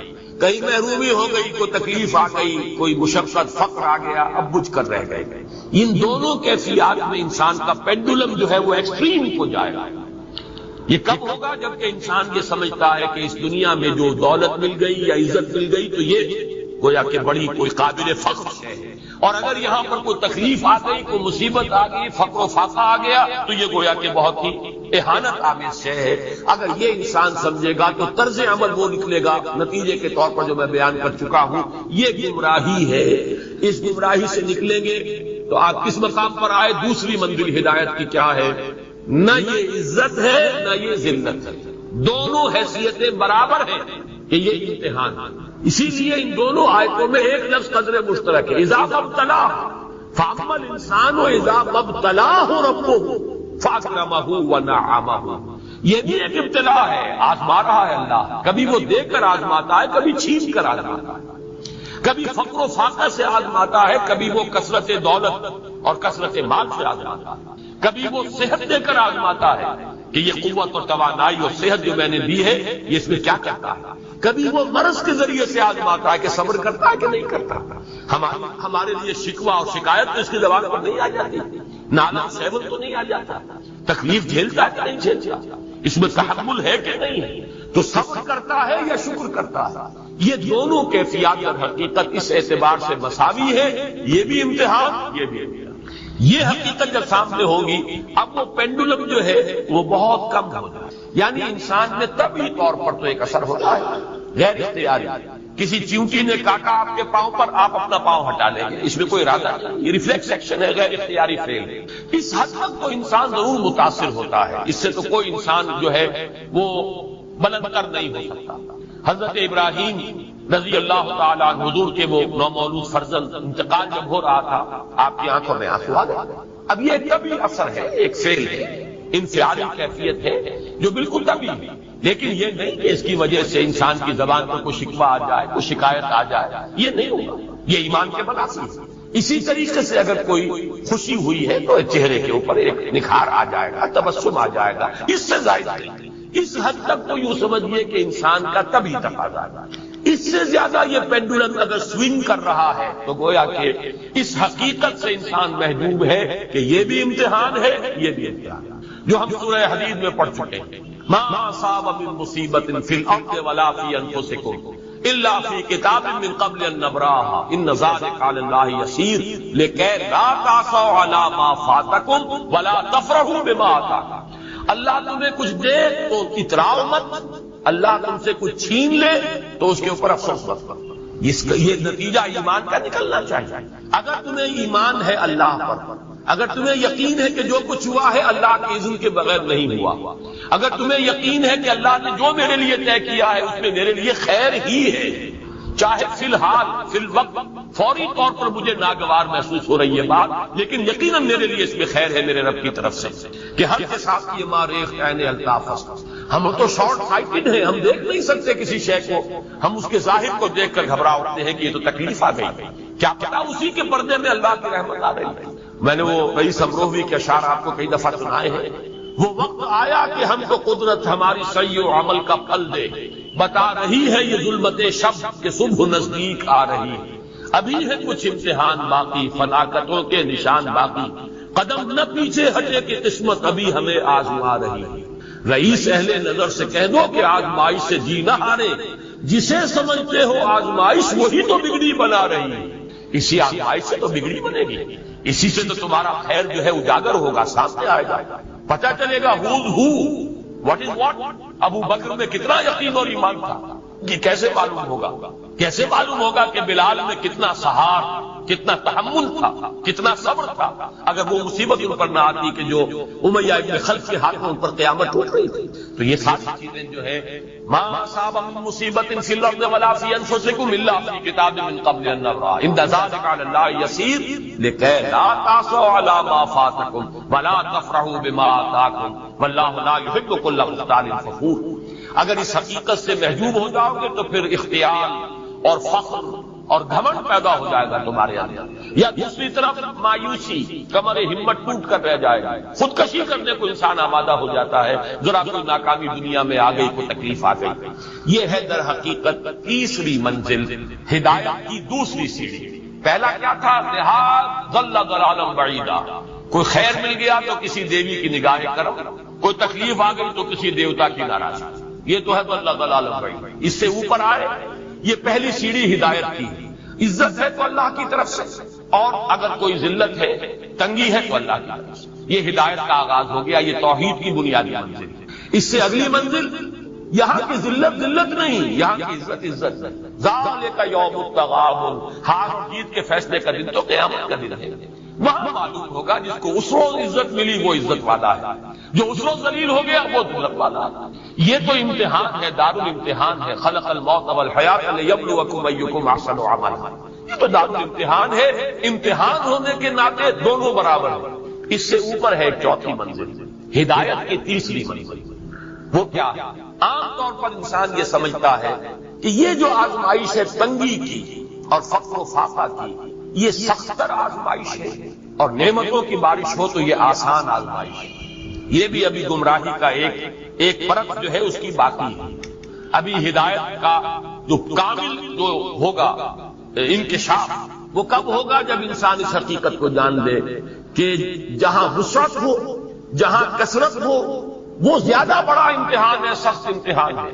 کہیں محرومی ہو گئی، کوئی تکلیف آ گئی، کوئی مشقت، فقر آ گیا، اب بجھ کر رہ گئے۔ ان دونوں کیفیات میں انسان کا پینڈولم جو ہے وہ ایکسٹریم کو جائے گا۔ یہ کب ہوگا؟ جبکہ انسان یہ سمجھتا ہے کہ اس دنیا میں جو دولت مل گئی یا عزت مل گئی تو یہ گویا کہ بڑی کوئی قابل فخر ہے، اور اگر یہاں پر کوئی تکلیف آ گئی، کوئی مصیبت آ گئی، فقر و فاقہ آ گیا تو یہ گویا کہ بہت ہی اہانت آمیز سے ہے۔ اگر یہ انسان سمجھے گا تو طرز عمل وہ نکلے گا نتیجے کے طور پر جو میں بیان کر چکا ہوں، یہ گمراہی ہے۔ اس گمراہی سے نکلیں گے تو آپ کس مقام پر آئے؟ دوسری منزل ہدایت کی کیا ہے؟ نہ یہ عزت ہے نہ یہ ذلت ہے، دونوں حیثیتیں برابر ہیں کہ یہ امتحان ہے۔ اسی لیے ان دونوں آیتوں میں ایک لفظ قدر مشترک ہے، اذا مبتلاہ فاما الانسان اذا مبتلاہ ربہ فاکرمہ ونعمہ۔ یہ بھی ایک ابتلا ہے، آزما رہا ہے اللہ، کبھی وہ دے کر آزماتا ہے، کبھی چھین کر آزماتا ہے، کبھی فقر و فاقہ سے آزماتا ہے، کبھی وہ کثرت دولت اور کثرت مال سے آزماتا ہے، کبھی وہ صحت دے کر آزماتا ہے کہ یہ قوت اور توانائی اور صحت جو میں نے دی ہے یہ اس میں کیا کرتا ہے، کبھی وہ مرض کے ذریعے سے آزماتا ہے کہ صبر کرتا ہے کہ نہیں کرتا۔ ہمارے لیے شکوہ اور شکایت تو اس کی زبان پر نہیں آ جاتی، نالا سیون تو نہیں آ جاتا، تکلیف جھیلتا ہے کہ نہیں جھیلتا، اس میں تحمل ہے کہ نہیں ہے، تو صبر کرتا ہے یا شکر کرتا ہے۔ یہ دونوں کیفیات در حقیقت اس اعتبار سے مساوی ہے، یہ بھی امتحان یہ بھی امتحان۔ یہ حقیقت جب سامنے ہوگی اب وہ پینڈولم جو ہے وہ بہت کم ہو جائے، یعنی انسان میں طبعی طور پر تو ایک اثر ہوتا ہے غیر اختیاری، کسی چیونٹی نے کاٹا آپ کے پاؤں پر، آپ اپنا پاؤں ہٹا لیں گے، اس میں کوئی ارادہ نہیں، یہ ریفلیکس ایکشن ہے، غیر اختیاری فعل ہے۔ اس حد تک تو انسان ضرور متاثر ہوتا ہے، اس سے تو کوئی انسان جو ہے وہ بلند تر نہیں ہو سکتا۔ حضرت ابراہیم رضی اللہ تعالیٰ عنہ حضور کے وہ نومولود فرزند انتقال جب ہو رہا تھا، آپ کی آنکھوں میں آنسو آ گئے۔ اب یہ ایک طبعی اثر ہے، ایک فعل ہے، انفعالی کیفیت ہے جو بالکل طبعی ہے، لیکن یہ نہیں کہ اس کی وجہ سے انسان کی زبان پر کوئی شکوہ آ جائے، کوئی شکایت آ جائے، یہ نہیں ہوگا، یہ ایمان کے منافی ہے۔ اسی طریقے سے اگر کوئی خوشی ہوئی ہے تو چہرے کے اوپر ایک نکھار آ جائے گا، تبسم آ جائے گا، اس سے زائد نہیں۔ اس حد تک تو یوں سمجھیے کہ انسان کا طبعی تقاضا ہے۔ اس سے زیادہ یہ پینڈولم اگر سوئنگ کر رہا ہے تو گویا کہ اس حقیقت سے انسان محجوب ہے کہ یہ بھی امتحان ہے، یہ بھی امتحان ہے، جو ہم سورہ حدید میں پڑھ چکے ہیں۔ ما اصاب من مصیبت فی الارض ولا فی انفسکم الا فی کتاب من قبل ان نبراها ان ذلک علی اللہ یسیر لکی لا تعصوا علی ما فاتکم ولا تفرحوا بما آتاکم۔ اللہ تمہیں کچھ دے تو اتراؤ مت، اللہ تم سے کچھ چھین لے تو اس کے اوپر افسوس مت کرو۔ یہ نتیجہ ایمان کا نکلنا چاہیے۔ اگر تمہیں ایمان ہے اللہ پر، اگر تمہیں یقین ہے کہ جو کچھ ہوا ہے اللہ کے اذن کے بغیر نہیں ہوا، اگر تمہیں یقین ہے کہ اللہ نے جو میرے لیے طے کیا ہے اس میں میرے لیے خیر ہی ہے، چاہے فی الحال فی الوقت فوری طور پر مجھے ناگوار محسوس ہو رہی ہے بات، لیکن یقیناً میرے لیے اس میں خیر ہے میرے رب کی طرف سے کہ ہر کے ساتھ یہ ماریخ عین الطاف۔ ہم تو شارٹ سائٹڈ ہیں، ہم دیکھ نہیں سکتے کسی شے کو، ہم اس کے ظاہر کو دیکھ کر گھبرا اٹھتے ہیں کہ یہ تو تکلیف آ گئی، کیا پتا اسی کے پردے میں اللہ کی رحمت آ رہی ہے۔ میں نے وہ رئیس امروہوی کے اشعار آپ کو کئی دفعہ سنائے ہیں۔ وہ وقت آیا کہ ہم کو قدرت ہماری سعی و عمل کا پھل دے، بتا رہی ہے یہ ظلمت شب کہ صبح نزدیک آ رہی ہے، ابھی ہے کچھ امتحان باقی، فلاکتوں کے نشان باقی، قدم نہ پیچھے ہٹے کہ قسمت ابھی ہمیں آزما رہی ہے۔ رئیس اہل نظر سے کہہ دو کہ آزمائش سے جی نہ ہارے، جسے سمجھتے ہو آزمائش وہی تو بگڑی بنا رہی ہے۔ اسی آزمائش سے تو بگڑی بنے گی، اسی سے تو تمہارا خیر جو ہے اجاگر ہوگا، سامنے آئے گا، پتہ چلے گا واٹ از واٹ۔ ابو بکر میں کتنا یقین اور ایمان تھا، یہ کیسے معلوم ہوگا؟ کیسے معلوم ہوگا کہ بلال میں کتنا سہار، کتنا تحمل تھا، کتنا صبر تھا، اگر وہ مصیبت ان پر نہ آتی کہ جو امیہ ابن خلف کے ہاتھوں ان پر قیامت ٹوٹ رہی تھی۔ تو یہ ساری چیزیں جو ہے ما اصاب من مصیبت فی الارض ولا فی انفسکم الا فی کتاب من قبل ان نبرأ ان ذلک علی اللہ یسیر لکی لا تعصوا علی ما فاتکم ولا تفرحوا بما آتاکم واللہ لا یحب کل مختال فخور۔ اگر اس حقیقت سے محجوب ہو جاؤ گے تو پھر اختیار اور فخر اور گھمنڈ پیدا ہو جائے گا تمہارے اندر، یا دوسری طرف مایوسی، کمر ہمت ٹوٹ کر رہ جائے گا، خودکشی کرنے کو انسان آمادہ ہو جاتا ہے، ذرا کوئی ناکامی دنیا میں آ گئی، کوئی تکلیف آ گئی۔ یہ ہے در حقیقت تیسری منزل، ہدایت کی دوسری سیڑھی۔ پہلا کیا تھا؟ نہاد ضل ضلالا بعیدا، کوئی خیر مل گیا تو کسی دیوی کی نگاہ کرم، کوئی تکلیف آ گئی تو کسی دیوتا کی ناراضگی، یہ تو ہے ضل ضلالا بعیدا۔ اس سے اوپر آئے، یہ پہلی سیڑھی ہدایت کی، عزت ہے تو اللہ کی طرف سے، اور اگر کوئی ذلت ہے، تنگی ہے تو اللہ کی طرف سے، یہ ہدایت کا آغاز ہو گیا، یہ توحید کی بنیادی منزل۔ اس سے اگلی منزل، یہاں کی ذلت ذلت نہیں، یہاں کی عزت عزت ہے۔ ذالک یوم التغابن، ہار اور جیت کے فیصلے کا دن تو قیامت کا دن ہے۔ وہاں معلوم ہوگا جس کو اس روز عزت ملی وہ عزت والا ہے، جو اس روز ذلیل ہو گیا وہ ذلت والا ہے۔ یہ تو امتحان ہے، دارالامتحان ہے۔ خلق الموت والحیات لیبلوکم ایکم احسن عملا، یہ تو دارالامتحان ہے۔ امتحان ہونے کے ناطے دونوں برابر ہیں۔ اس سے اوپر ہے ایک چوتھی منزل، ہدایت کی تیسری منزل۔ وہ کیا؟ عام طور پر انسان یہ سمجھتا ہے کہ یہ جو آزمائش ہے تنگی کی اور فقر و فاقہ کی، یہ سختر آزمائش ہے، اور نعمتوں کی بارش ہو تو یہ آسان آزمائش ہے۔ یہ بھی ابھی گمراہی کا ایک پرت جو ہے اس کی باقی ہے۔ ابھی ہدایت کا جو کامل جو ہوگا انکشاف وہ کب ہوگا؟ جب انسان اس حقیقت کو جان لے کہ جہاں وسعت ہو، جہاں کثرت ہو، وہ زیادہ بڑا امتحان ہے، سخت امتحان ہے،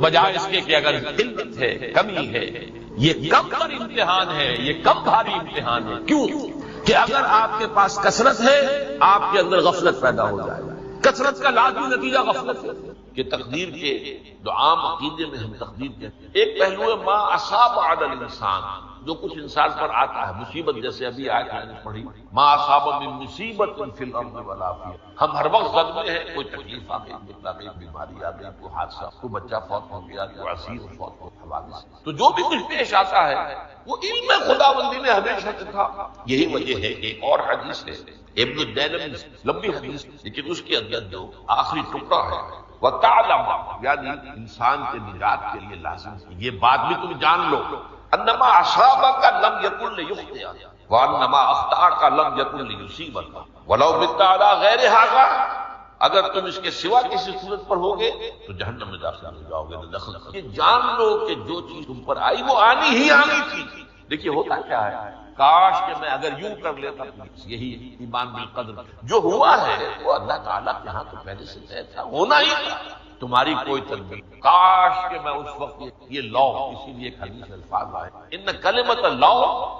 بجائے اس کے کہ اگر قلت ہے، کمی ہے، یہ کم تر امتحان ہے، یہ کم بھاری امتحان ہے۔ کیوں؟ کہ اگر آپ کے پاس کثرت ہے آپ کے اندر غفلت پیدا ہو جائے گا۔ کثرت کا لازمی نتیجہ غفلت ہے۔ کہ تقدیر کے جو عام عقیدے میں ہم تقدیر کے ایک پہلو ہے ما اصاب علی الانسان، جو کچھ انسان پر آتا ہے مصیبت، جیسے ابھی آیت میں نے پڑھی ما اصاب من مصیبت فی الارض ولا فی، ہم ہر وقت صدمے ہیں، کوئی تکلیف آ گئی، کوئی بیماری آ گئی، کوئی حادثہ، کوئی بچہ فوت ہو گیا، کوئی عسیر فوت ہو حوادث، تو جو بھی کچھ پیش آتا ہے وہ علم خداوندی میں ہمیشہ سے تھا۔ یہی وجہ ہے کہ اور حدیث ہے ابن الدینم، لمبی حدیث، لیکن اس کے اندر جو آخری ٹکڑا ہے وَتَعْلَمَ، یعنی انسان کے نجات کے لیے لازم ہے، یہ بات بھی تم جان لو، انما اصابک لم یکن لیخطئک وانما اخطاک لم یکن لیصیبک ولو مت علی غیر ھذا، اگر تم اس کے سوا کسی صورت پر ہوگے تو جہنم میں داخل ہو جاؤ گے۔ دخل یہ جان لو کہ جو چیز تم پر آئی وہ آنی ہی آنی تھی۔ دیکھیے ہوتا کیا ہے، کاش کہ میں اگر یوں کر لیتا، یہی ایمان بالقدر جو ہوا ہے وہ اللہ تعالیٰ کے ہاں تو پہلے سے طے تھا، ہونا ہی تھا، تمہاری کوئی تدبیر۔ کاش کہ میں اس وقت یہ لو، اسی لیے ایک حدیث الفاظ آئے ان کلمۃ لو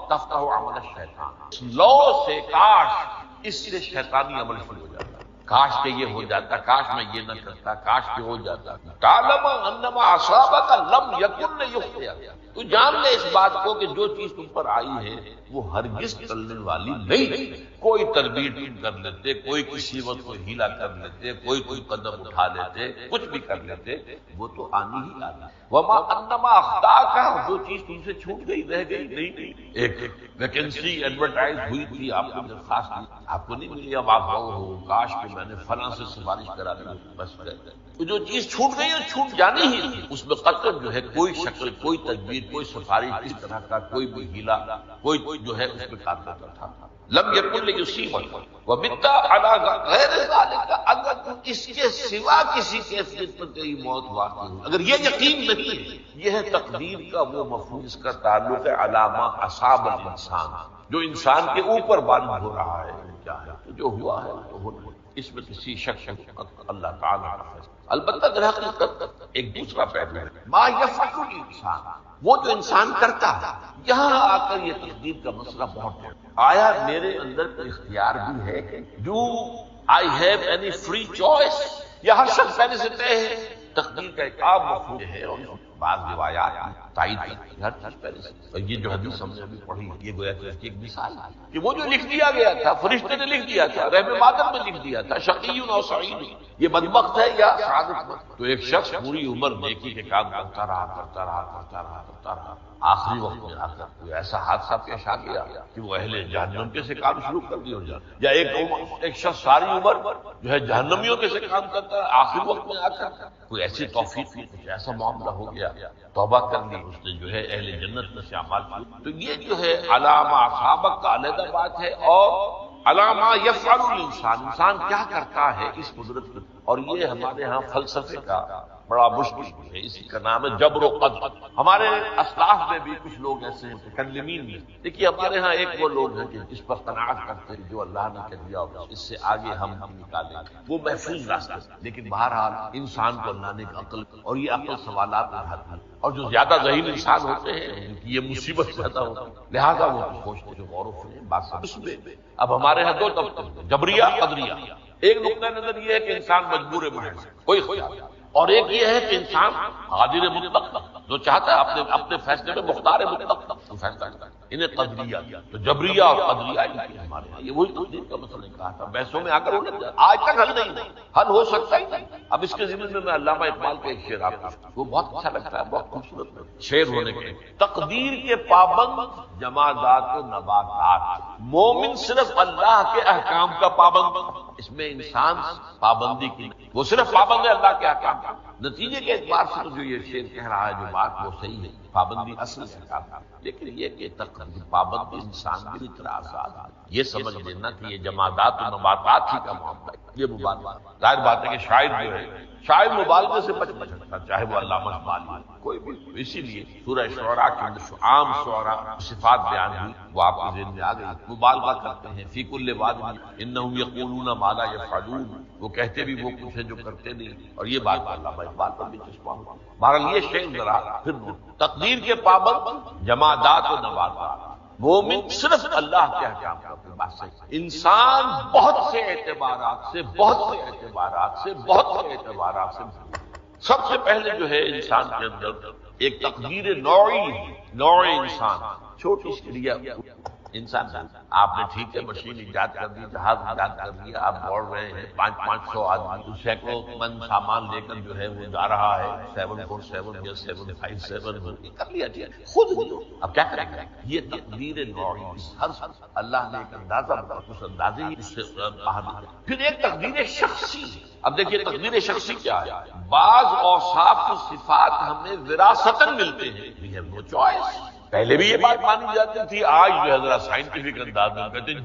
تفتح عمل الشیطان، اس لو سے کاش، اس سے شیطانی عمل شروع ہو جاتا، کاش کہ یہ ہو جاتا، کاش میں یہ نہ کرتا، کاش کہ ہو جاتا۔ تعلم انما اصابک لم یکن لیخطئک، تو جان لے اس بات کو کہ جو چیز تم پر آئی ہے وہ ہرگز چلنے والی نہیں۔ کوئی تدبیر تم کر لیتے، کوئی کسی وقت کوئی ہیلا کر لیتے، کوئی قدم اٹھا لیتے، کچھ بھی کر لیتے، وہ تو آنی ہی آنی۔ وما انما اخطاک، جو چیز تم سے چھوٹ گئی، رہ گئی، نہیں۔ ایک ویکینسی ایڈورٹائز ہوئی تھی، آپ کو درخواست دی، آپ کو نہیں ملی، اب آپ ہو کاش کہ میں نے فلاں سے سفارش کرا دی، بس تو جو چیز چھوٹ گئی اور چھوٹ جانی ہی تھی، اس میں قطعاً جو ہے کوئی شکل، کوئی تدبیر، کوئی سفارش اس طرح کا کوئی بھی ہیلا، کوئی جو ہے اس میں کام کرتا تھا۔ لم یکن لیصیبک ومت علی غیر ذلک، اگر تم اس کے سوا کسی کیفیت پر تیری موت واقع ہو، اگر یہ یقین نہیں ہے، یہ ہے تقدیر کا وہ مفہوم، اس کا تعلق ہے علامہ اصاب الانسان، جو انسان کے اوپر بارد ہو رہا ہے، کیا ہے جو ہوا ہے تو ہونا، اس میں کسی شک اللہ تعالیٰ کا فیصلہ۔ البتہ در حقیقت ایک دوسرا پہلو ہے ما یفعل الانسان، وہ جو انسان کرتا ہے۔ یہاں آ کر یہ تقدیر کا مسئلہ بہت ہے، آیا میرے اندر کوئی اختیار بھی ہے کہ do I have any free choice, یا ہر شخص پہلے سے طے ہے؟ تقدیر کا ایک عام مفہوم ہے، اور بعض روایات تائید کرتی ہیں ہر چیز پہلے سے۔ اور یہ جو حدیث ہم نے ابھی پڑھی، یہ گویا کہ ایک مثال ہے کہ وہ جو لکھ دیا گیا تھا، فرشتے نے لکھ دیا تھا، رحم مادر میں لکھ دیا تھا، شقی و سعید، یہ بدبخت ہے یا سعادت مند۔ تو ایک شخص پوری عمر نیکی کے کام کرتا رہا، آخری وقت میں آ کر کوئی ایسا حادثہ پیش آ گیا کہ وہ اہل جہنم کے سے کام شروع کر دیا جائے، یا ایک شخص ساری عمر جو ہے جہنمیوں کے سے کام کرتا ہے، آخری وقت میں آ کر کوئی ایسی توفیق کی، کچھ ایسا معاملہ ہو گیا، توبہ کر لی، اس نے جو ہے اہل جنت میں سے اعمال کیے۔ تو یہ جو ہے علامہ اصابک کا علیحدہ بات ہے، اور علامہ یفعل الانسان، انسان کیا کرتا ہے اس قدرت کو۔ اور یہ ہمارے ہاں فلسفے کا بڑا مشکل ہے، اسی کا نام ہے جبر و قدر۔ ہمارے اسلاف میں بھی کچھ لوگ ایسے ہیں متکلمین میں، دیکھیے ہمارے ہاں ایک وہ لوگ ہیں کہ اس پر قناعت کرتے ہیں جو اللہ نے کر دیا ہوگا، اس سے آگے ہم نکالیں، وہ محفوظ راستہ۔ لیکن بہرحال انسان کو اللہ نے عقل، اور یہ عقل سوالات اٹھاتی ہے، اور جو زیادہ ذہین انسان ہوتے ہیں ان کی یہ مصیبت زیادہ ہوتی ہے، لہٰذا وہ سوچتے جو غور و فکر بات سمجھ۔ اب ہمارے ہاں دو طبقے ہیں، جبریہ قدریہ۔ ایک نقطہ نظر یہ ہے کہ انسان مجبور محض، کوئی اختیار، اور ایک یہ ہے کہ انسان قادر مطلق، جو چاہتا ہے اپنے فیصلے میں مختار مطلق تو فیصلہ کرتا ہے. انہیں قدریہ تو جبریہ اور قدریہ ہمارے یہاں یہ وہی تقدیر کا مسئلہ کہا تھا. بحثوں میں آ کر آج تک حل نہیں حل ہو سکتا ہی نہیں. اب اس کے ضمن میں علامہ اقبال کا ایک شعر آپ کو وہ بہت اچھا لگتا ہے, بہت خوبصورت شعر ہونے کے. تقدیر کے پابند جمادات و نباتات, مومن صرف اللہ کے احکام کا پابند. اس میں انسان پابندی کی نہیں, وہ صرف پابند ہے اللہ کے احکام کا. نتیجے کے اعتبار سے جو یہ شعر کہہ رہا ہے جو بات وہ صحیح ہے, پابندی اصل ہے. لیکن یہ کہ تقدیر پابندی انسان کی طرح آزاد ہے. یہ سمجھ لینا کہ یہ جمادات و نباتات ہی کا معاملہ ہے. یہ مبالغہ ظاہر بات ہے کہ شاعر جو ہے شاعر مبالغے سے بچ سکتا, چاہے وہ علامہ اقبال کوئی بھی. اسی لیے سورہ شعراء کے اندر عام شعراء صفات بیان ہوئی, وہ آپ کے ذہن میں آ گئی. مبالغہ کرتے ہیں فی کل واد انہم یقولون ما لا یفعلون, وہ کہتے بھی وہ کچھ ہے جو کرتے نہیں. اور یہ بات علامہ اقبال پر بھی چسپاں ہوا. بہرحال یہ شعر ذرا پھر تقدیر کے پابند جمادات و نباتات, مومن صرف اللہ کے احکام کا بات صحیح. انسان بہت سے اعتبارات سے سب سے پہلے جو ہے انسان کے اندر ایک تقدیر نوع انسان, چھوٹی چڑیا انسان. آپ نے ٹھیک ہے مشین ایجاد کر دی, جہاز ایجاد کر دیا, آپ دوڑ رہے ہیں 500 آدمی سینکڑوں من سامان لے کر جو ہے وہ جا رہا ہے 747 یا 757 کر لیا خود. اب کیا کریں گے؟ یہ تقدیر نوعی ہر اللہ نے ایک اندازہ بتا, اس اندازے ہی اس سے باہر نکلا. پھر ایک تقدیر شخصی. اب دیکھیے تقدیر شخصی کیا ہے؟ بعض اوصاف و صفات ہمیں وراثتاً ملتے ہیں, وی ہیو نو چوائس. پہلے بھی یہ بات مانی جاتی تھی, آج جو ہے ذرا سائنٹیفک انداز میں کہتے ہیں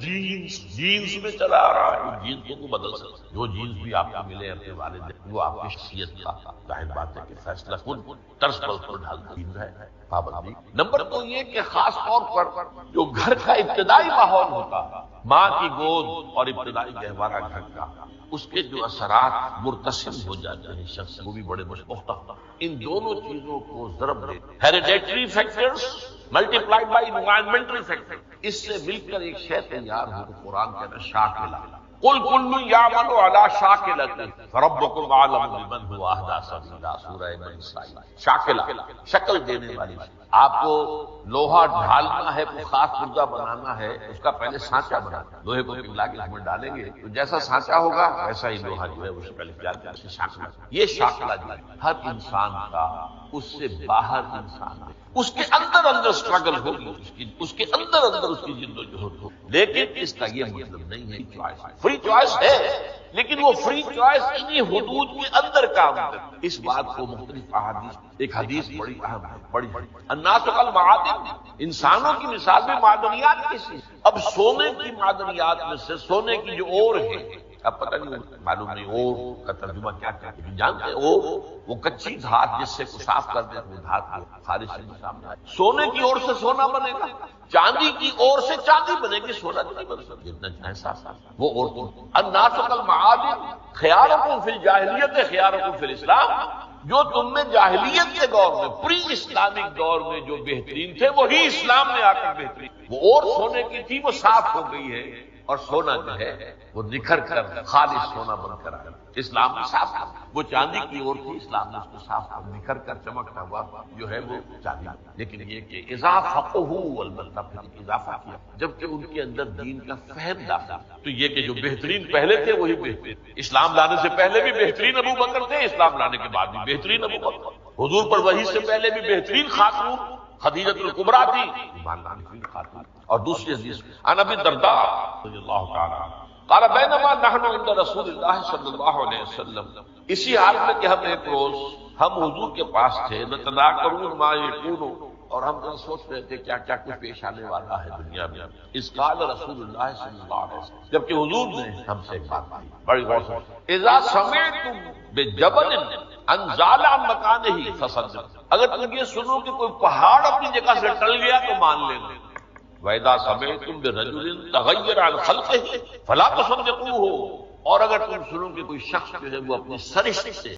جینز میں چلا آ رہا ہے. جینز کو بدل سکتا, جو جینز بھی آپ کو ملے اپنے والد وہ آپ کی شخصیت کا ظاہر بات ہے کہ فیصلہ خود طرز پر ڈالنا ہے. پابندی نمبر 2 یہ کہ خاص طور پر جو گھر کا ابتدائی ماحول ہوتا, ماں کی گود اور ابتدائی گہوارہ گھر کا, اس کے جو اثرات مرتسم ہو جاتے ہیں شخص, وہ بھی بڑے مختلف. ان دونوں چیزوں کو ضرب دے, hereditary factors multiplied by environmental factor, اس سے مل کر ایک شے تیار ہو. تو قرآن کہتا ہے شاکلہ, قل کل یعمل علی شاکلۃ فربکم اعلم بمن هو اہدی سبیلا. سورہ بنی اسرائیل. شاکلہ شکل دینے والی. آپ کو لوہا ڈھالنا ہے, کوئی خاص پرزہ بنانا ہے, اس کا پہلے سانچہ بنانا ہے. لوہے کو پگھلا کے اس میں ڈالیں گے تو جیسا سانچہ ہوگا ویسا ہی لوہا جو ہے اس سے پہلے تیار کیا ہے. شاکلہ, یہ شاکلہ جو ہے ہر انسان کا, اس سے باہر انسان ہے, اس کے اندر اسٹرگل ہوگی, اس کے اندر اس کی جدوجہد ہوگی. لیکن اس کا یہ مطلب نہیں ہے چوائس. فری چوائس ہے, لیکن وہ فری چوائس انہی حدود کے اندر کام کرے. اس بات کو مختلف احادیث, ایک حدیث بڑی اہم ہے, بڑی الناس کالمعادن, انسانوں کی مثال میں معدنیات کسی. اب سونے کی معدنیات میں سے سونے کی جو اور ہے, اب پتہ نہیں معلوم نہیں اور کا ترجمہ کیا کیا ہے, جانتے ہیں وہ کچی دھات جس سے صاف کر دیں وہ دھات خارج سے سامنے آئے. سونے کی اور سے سونا بنے گا, چاندی کی اور سے چاندی بنے گی, سونا نہیں بن سکتا. اتنا چاہے صاف وہ اور. الناس کالمعادن خیارکم فی الجاہلیت خیارکم فی الاسلام, جو تم میں جاہلیت کے دور میں, پری اسلامک دور میں جو بہترین تھے وہی اسلام میں آ کر بہترین. وہ اور سونے کی تھی وہ صاف ہو گئی ہے, اور سونا جو ہے وہ نکھر کر خالص سونا بن کر آیا. اسلام نے صاف کر, وہ چاندی کی اور تھی, اسلام نے اس کو صاف کر نکھر کر چمکتا ہوا جو ہے وہ چاندی. لیکن یہ کہ اضافہ البتہ اضافہ کیا, جبکہ ان کے اندر دین کا فہم داخل. تو یہ کہ جو بہترین پہلے تھے وہی بہترین. اسلام لانے سے پہلے بھی بہترین ابو بکر تھے, اسلام لانے کے بعد بھی بہترین ابو بکر. حضور پر وحی سے پہلے بھی بہترین خاتون خدیجۃ الکبریٰ تھی, ایمان لانے کی خاتون. اور دوسری حدیث عن ابی الدرداء رضی اللہ تعالی قال بینما نحن عند رسول اللہ صلی اللہ علیہ وسلم, اسی حال میں کہ ہم ایک روز ہم حضور کے پاس تھے, نتذاکرون ما یکون, اور ہم سوچ رہے تھے کیا کیا کچھ پیش آنے والا ہے دنیا میں. اس قال رسول اللہ صلی اللہ علیہ وسلم, جبکہ حضور نے ہم سے ایک بات کہی بڑی غور سے, اذا سمعتم بجبل انزال عن مکانہ فصدقوا, اگر تم یہ سنو کہ کوئی پہاڑ اپنی جگہ سے ٹل گیا تو مان لینا. وَإِذَا سَمِعْتُم بِرَجُلٍ تَغَيَّرَ عَنْ خَلْقِهِ فَلَا تُصَدِّقُوهُ, اور اگر تم سنو کہ کوئی شخص جو ہے وہ اپنی سرشت سے